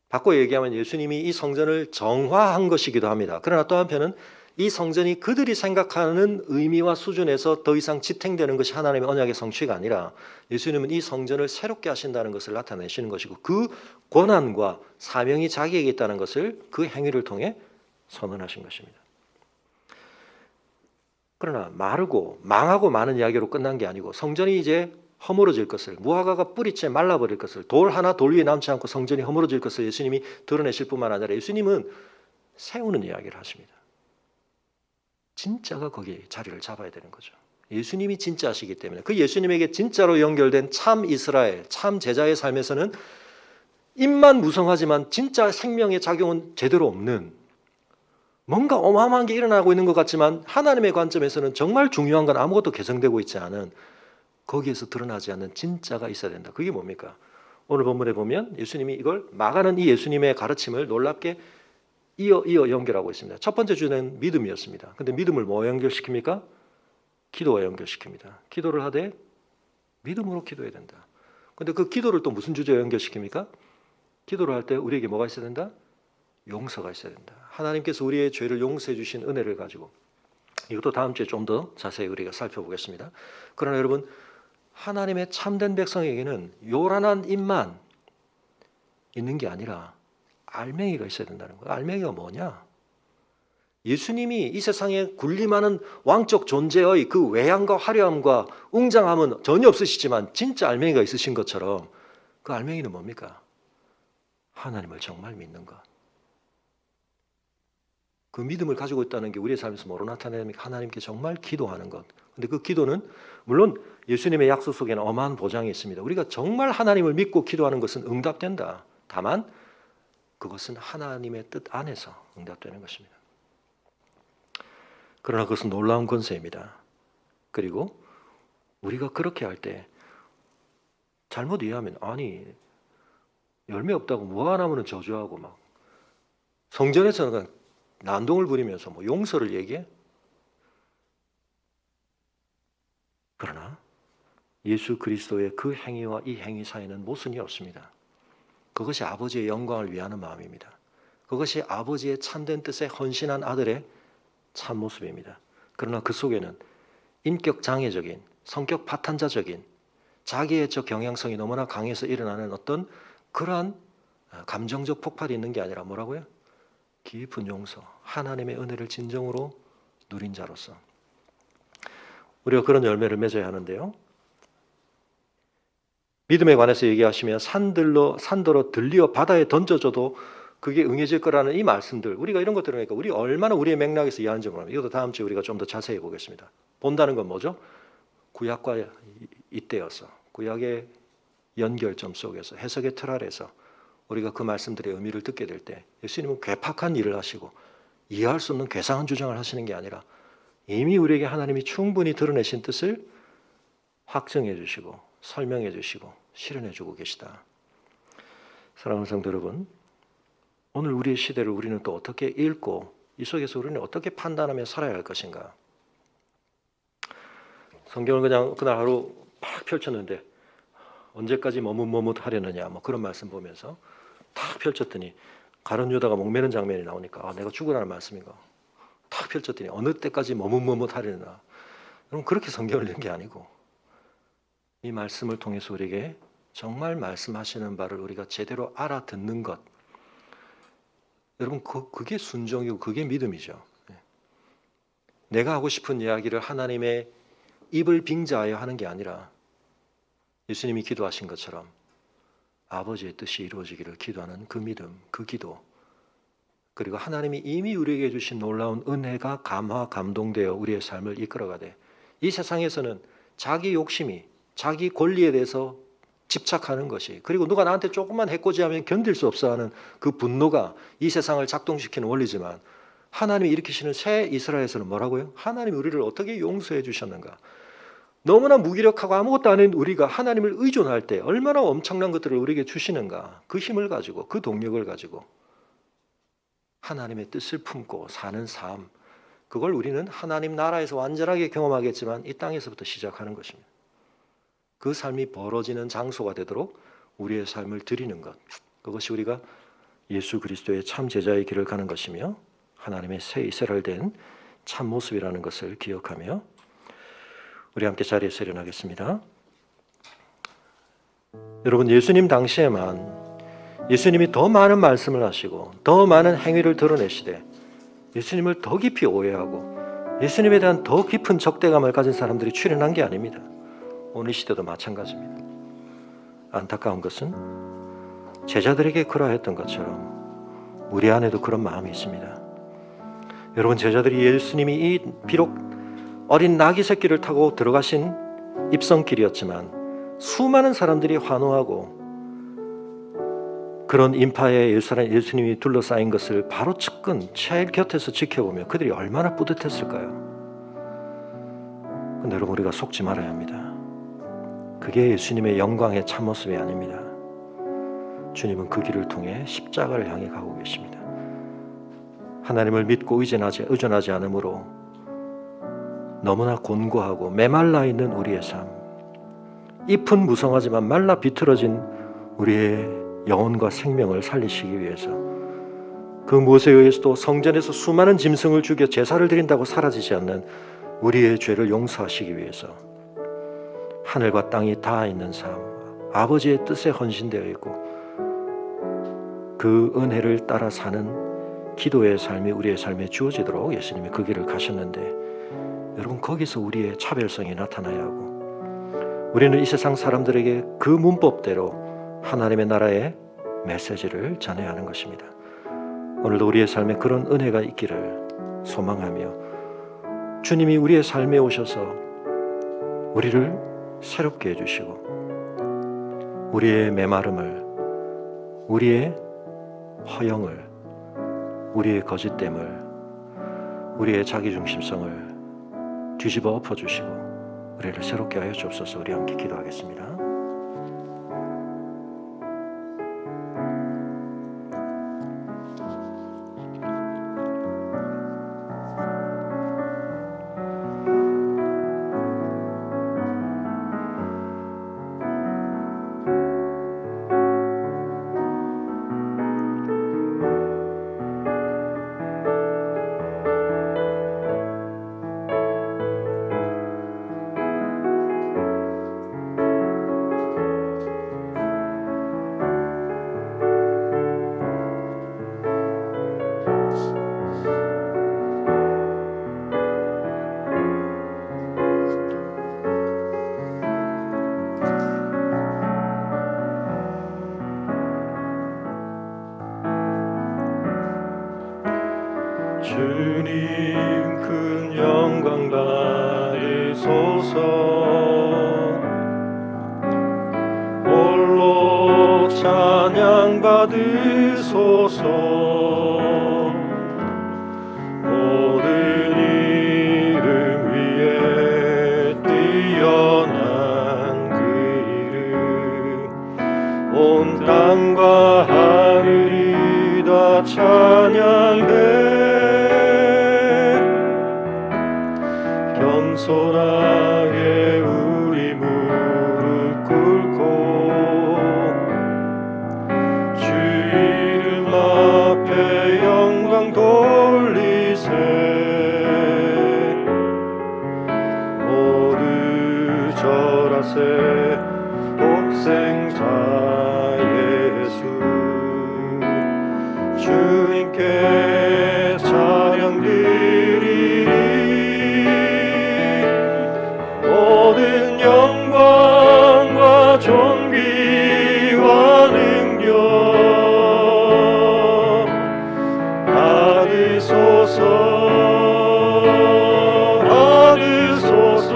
바꿔 얘기하면 예수님이 이 성전을 정화한 것이기도 합니다. 그러나 또 한편은 이 성전이 그들이 생각하는 의미와 수준에서 더 이상 지탱되는 것이 하나님의 언약의 성취가 아니라 예수님은 이 성전을 새롭게 하신다는 것을 나타내시는 것이고 그 권한과 사명이 자기에게 있다는 것을 그 행위를 통해 선언하신 것입니다. 그러나 마르고 망하고 마는 이야기로 끝난 게 아니고 성전이 이제 허물어질 것을, 무화과가 뿌리째 말라버릴 것을, 돌 하나 돌 위에 남지 않고 성전이 허물어질 것을 예수님이 드러내실 뿐만 아니라 예수님은 세우는 이야기를 하십니다. 진짜가 거기에 자리를 잡아야 되는 거죠. 예수님이 진짜시기 때문에 그 예수님에게 진짜로 연결된 참 이스라엘, 참 제자의 삶에서는 입만 무성하지만 진짜 생명의 작용은 제대로 없는, 뭔가 어마어마한 게 일어나고 있는 것 같지만 하나님의 관점에서는 정말 중요한 건 아무것도 개성되고 있지 않은, 거기에서 드러나지 않는 진짜가 있어야 된다. 그게 뭡니까? 오늘 본문에 보면 예수님이 이걸 막아는 이 예수님의 가르침을 놀랍게 이어 연결하고 있습니다. 첫 번째 주제는 믿음이었습니다. 근데 믿음을 뭐 연결시킵니까? 기도와 연결시킵니다. 기도를 하되 믿음으로 기도해야 된다. 근데 그 기도를 또 무슨 주제와 연결시킵니까? 기도를 할 때 우리에게 뭐가 있어야 된다? 용서가 있어야 된다. 하나님께서 우리의 죄를 용서해 주신 은혜를 가지고, 이것도 다음 주에 좀 더 자세히 우리가 살펴보겠습니다. 그러나 여러분, 하나님의 참된 백성에게는 요란한 입만 있는 게 아니라 알맹이가 있어야 된다는 거예요. 알맹이가 뭐냐? 예수님이 이 세상에 군림하는 왕적 존재의 그 외양과 화려함과 웅장함은 전혀 없으시지만 진짜 알맹이가 있으신 것처럼, 그 알맹이는 뭡니까? 하나님을 정말 믿는 것. 그 믿음을 가지고 있다는 게 우리의 삶에서 뭐로 나타납니까? 하나님께 정말 기도하는 것. 근데 그 기도는 물론 예수님의 약속 속에는 어마한 보장이 있습니다. 우리가 정말 하나님을 믿고 기도하는 것은 응답된다. 다만 그것은 하나님의 뜻 안에서 응답되는 것입니다. 그러나 그것은 놀라운 권세입니다. 그리고 우리가 그렇게 할 때 잘못 이해하면, 아니 열매 없다고 무화과나무는 저주하고 막 성전에서는 그냥 난동을 부리면서 뭐 용서를 얘기해? 그러나 예수 그리스도의 그 행위와 이 행위 사이에는 모순이 없습니다. 그것이 아버지의 영광을 위하는 마음입니다. 그것이 아버지의 참된 뜻에 헌신한 아들의 참 모습입니다. 그러나 그 속에는 인격 장애적인, 성격 파탄자적인, 자기애적 경향성이 너무나 강해서 일어나는 어떤 그러한 감정적 폭발이 있는 게 아니라 뭐라고요? 깊은 용서, 하나님의 은혜를 진정으로 누린 자로서 우리가 그런 열매를 맺어야 하는데요. 믿음에 관해서 얘기하시면 산더러 들리어 바다에 던져줘도 그게 응해질 거라는 이 말씀들, 우리가 이런 것 들으니까 우리 얼마나 우리의 맥락에서 이해하는지 모릅니다. 이것도 다음 주에 우리가 좀 더 자세히 보겠습니다. 본다는 건 뭐죠? 구약과 잇대어서, 구약의 연결점 속에서, 해석의 틀 아래서 우리가 그 말씀들의 의미를 듣게 될 때 예수님은 괴팍한 일을 하시고 이해할 수 없는 괴상한 주장을 하시는 게 아니라 이미 우리에게 하나님이 충분히 드러내신 뜻을 확증해 주시고 설명해 주시고 실현해 주고 계시다. 사랑하는 성도 여러분, 오늘 우리의 시대를 우리는 또 어떻게 읽고 이 속에서 우리는 어떻게 판단하며 살아야 할 것인가? 성경을 그냥 그날 하루 팍 펼쳤는데 언제까지 머뭇하려느냐 뭐 그런 말씀 보면서 탁 펼쳤더니 가룟 유다가 목매는 장면이 나오니까 내가 죽으라는 말씀인가? 탁 펼쳤더니 어느 때까지 머뭇하려나? 여러분, 그렇게 성경을 읽는 게 아니고 이 말씀을 통해서 우리에게 정말 말씀하시는 바를 우리가 제대로 알아듣는 것, 여러분 그게 순종이고 그게 믿음이죠. 내가 하고 싶은 이야기를 하나님의 입을 빙자하여 하는 게 아니라 예수님이 기도하신 것처럼 아버지의 뜻이 이루어지기를 기도하는 그 믿음, 그 기도, 그리고 하나님이 이미 우리에게 주신 놀라운 은혜가 감화, 감동되어 우리의 삶을 이끌어가되, 이 세상에서는 자기 욕심이, 자기 권리에 대해서 집착하는 것이, 그리고 누가 나한테 조금만 해코지하면 견딜 수 없어 하는 그 분노가 이 세상을 작동시키는 원리지만, 하나님이 일으키시는 새 이스라엘에서는 뭐라고요? 하나님이 우리를 어떻게 용서해 주셨는가? 너무나 무기력하고 아무것도 아닌 우리가 하나님을 의존할 때 얼마나 엄청난 것들을 우리에게 주시는가? 그 힘을 가지고, 그 동력을 가지고 하나님의 뜻을 품고 사는 삶, 그걸 우리는 하나님 나라에서 완전하게 경험하겠지만 이 땅에서부터 시작하는 것입니다. 그 삶이 벌어지는 장소가 되도록 우리의 삶을 드리는 것, 그것이 우리가 예수 그리스도의 참 제자의 길을 가는 것이며 하나님의 새 이스라엘 된 참 모습이라는 것을 기억하며 우리 함께 자리에서 일어나겠습니다. 여러분, 예수님 당시에만 예수님이 더 많은 말씀을 하시고 더 많은 행위를 드러내시되 예수님을 더 깊이 오해하고 예수님에 대한 더 깊은 적대감을 가진 사람들이 출현한 게 아닙니다. 오늘 시대도 마찬가지입니다. 안타까운 것은 제자들에게 그러했던 것처럼 우리 안에도 그런 마음이 있습니다. 여러분, 제자들이 예수님이 이 비록 어린 나귀 새끼를 타고 들어가신 입성길이었지만 수많은 사람들이 환호하고 그런 인파에 예수님이 둘러싸인 것을 바로 측근 제일 곁에서 지켜보며 그들이 얼마나 뿌듯했을까요? 근데 여러분, 우리가 속지 말아야 합니다. 그게 예수님의 영광의 참모습이 아닙니다. 주님은 그 길을 통해 십자가를 향해 가고 계십니다. 하나님을 믿고 의존하지 않으므로 너무나 곤고하고 메말라 있는 우리의 삶, 잎은 무성하지만 말라 비틀어진 우리의 영혼과 생명을 살리시기 위해서, 그 무엇에 의해서도 성전에서 수많은 짐승을 죽여 제사를 드린다고 사라지지 않는 우리의 죄를 용서하시기 위해서 하늘과 땅이 닿아 있는 삶, 아버지의 뜻에 헌신되어 있고 그 은혜를 따라 사는 기도의 삶이 우리의 삶에 주어지도록 예수님이 그 길을 가셨는데, 여러분, 거기서 우리의 차별성이 나타나야 하고 우리는 이 세상 사람들에게 그 문법대로 하나님의 나라의 메시지를 전해야 하는 것입니다. 오늘도 우리의 삶에 그런 은혜가 있기를 소망하며 주님이 우리의 삶에 오셔서 우리를 새롭게 해주시고 우리의 메마름을, 우리의 허영을, 우리의 거짓됨을, 우리의 자기중심성을 뒤집어 엎어주시고 우리를 새롭게 하여 주옵소서. 우리 함께 기도하겠습니다. 주님 큰 영광 받으소서. 홀로 찬양 받으소서. 모든 이름 위에 뛰어난 그 이름, 온 땅과 하늘이 다 찬양해. 겸손하게 우리 무릎 꿇고 주 이름 앞에 영광 돌리세. 모두 절하세. 독생자 예수 주님께 찬양 드리리. 모든 영광과 존귀와 능력 받으소서. 받으소서.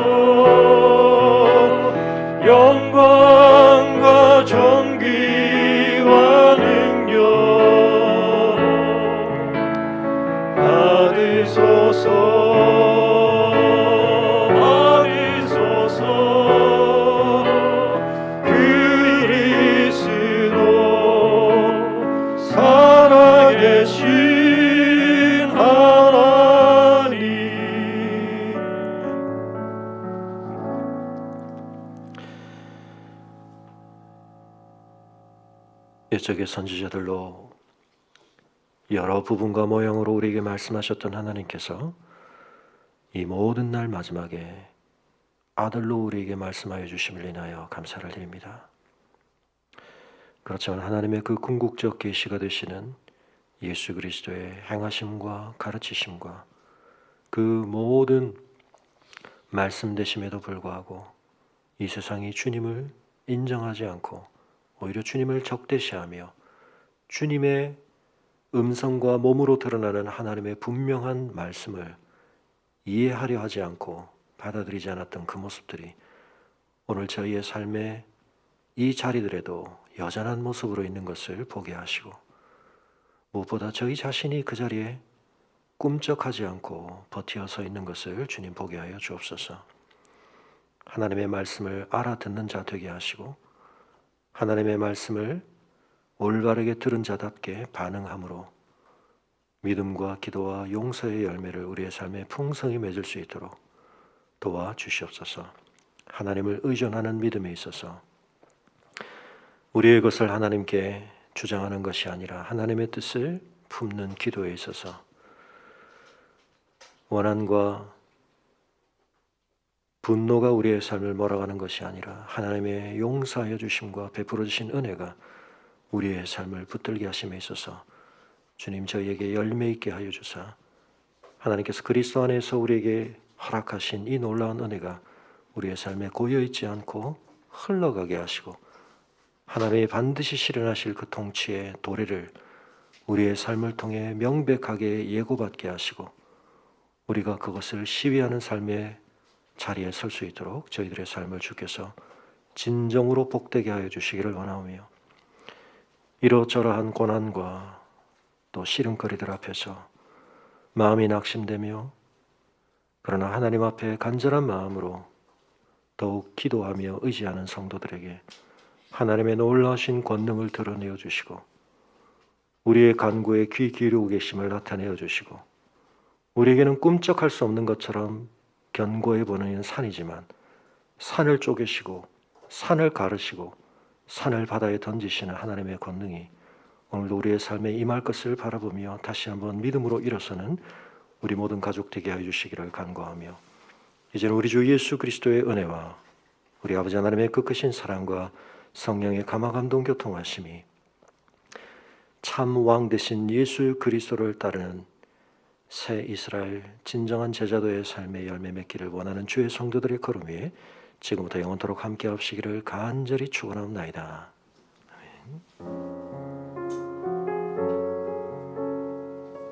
영광과 존귀와 능력 받으소서. 옛적의 선지자들로 여러 부분과 모형으로 우리에게 말씀하셨던 하나님께서 이 모든 날 마지막에 아들로 우리에게 말씀하여 주심을 인하여 감사를 드립니다. 그렇지만 하나님의 그 궁극적 계시가 되시는 예수 그리스도의 행하심과 가르치심과 그 모든 말씀 되심에도 불구하고 이 세상이 주님을 인정하지 않고 오히려 주님을 적대시하며 주님의 음성과 몸으로 드러나는 하나님의 분명한 말씀을 이해하려 하지 않고 받아들이지 않았던 그 모습들이 오늘 저희의 삶의 이 자리들에도 여전한 모습으로 있는 것을 보게 하시고, 무엇보다 저희 자신이 그 자리에 꿈쩍하지 않고 버티어 서 있는 것을 주님 보게 하여 주옵소서. 하나님의 말씀을 알아듣는 자 되게 하시고 하나님의 말씀을 올바르게 들은 자답게 반응함으로 믿음과 기도와 용서의 열매를 우리의 삶에 풍성히 맺을 수 있도록 도와주시옵소서. 하나님을 의존하는 믿음에 있어서 우리의 것을 하나님께 주장하는 것이 아니라 하나님의 뜻을 품는 기도에 있어서 원한과 분노가 우리의 삶을 몰아가는 것이 아니라 하나님의 용서하여 주심과 베풀어 주신 은혜가 우리의 삶을 붙들게 하심에 있어서 주님 저희에게 열매 있게 하여 주사 하나님께서 그리스도 안에서 우리에게 허락하신 이 놀라운 은혜가 우리의 삶에 고여있지 않고 흘러가게 하시고 하나님이 반드시 실현하실 그 통치의 도래를 우리의 삶을 통해 명백하게 예고받게 하시고 우리가 그것을 시위하는 삶의 자리에 설 수 있도록 저희들의 삶을 주께서 진정으로 복되게 하여 주시기를 원하오며, 이러저러한 고난과 또 시름거리들 앞에서 마음이 낙심되며 그러나 하나님 앞에 간절한 마음으로 더욱 기도하며 의지하는 성도들에게 하나님의 놀라우신 권능을 드러내어 주시고 우리의 간구에 귀 기울이고 계심을 나타내어 주시고 우리에게는 꿈쩍할 수 없는 것처럼 견고해 보이는 산이지만 산을 쪼개시고 산을 가르시고 산을 바다에 던지시는 하나님의 권능이 오늘도 우리의 삶에 임할 것을 바라보며 다시 한번 믿음으로 일어서는 우리 모든 가족 되게 하여 주시기를 간구하며, 이제는 우리 주 예수 그리스도의 은혜와 우리 아버지 하나님의 그 크신 사랑과 성령의 감화감동 교통하심이 참 왕 되신 예수 그리스도를 따르는 새 이스라엘 진정한 제자도의 삶의 열매 맺기를 원하는 주의 성도들의 걸음 위에 지금부터 영원토록 함께 하시기를 간절히 축원하옵나이다. 아멘.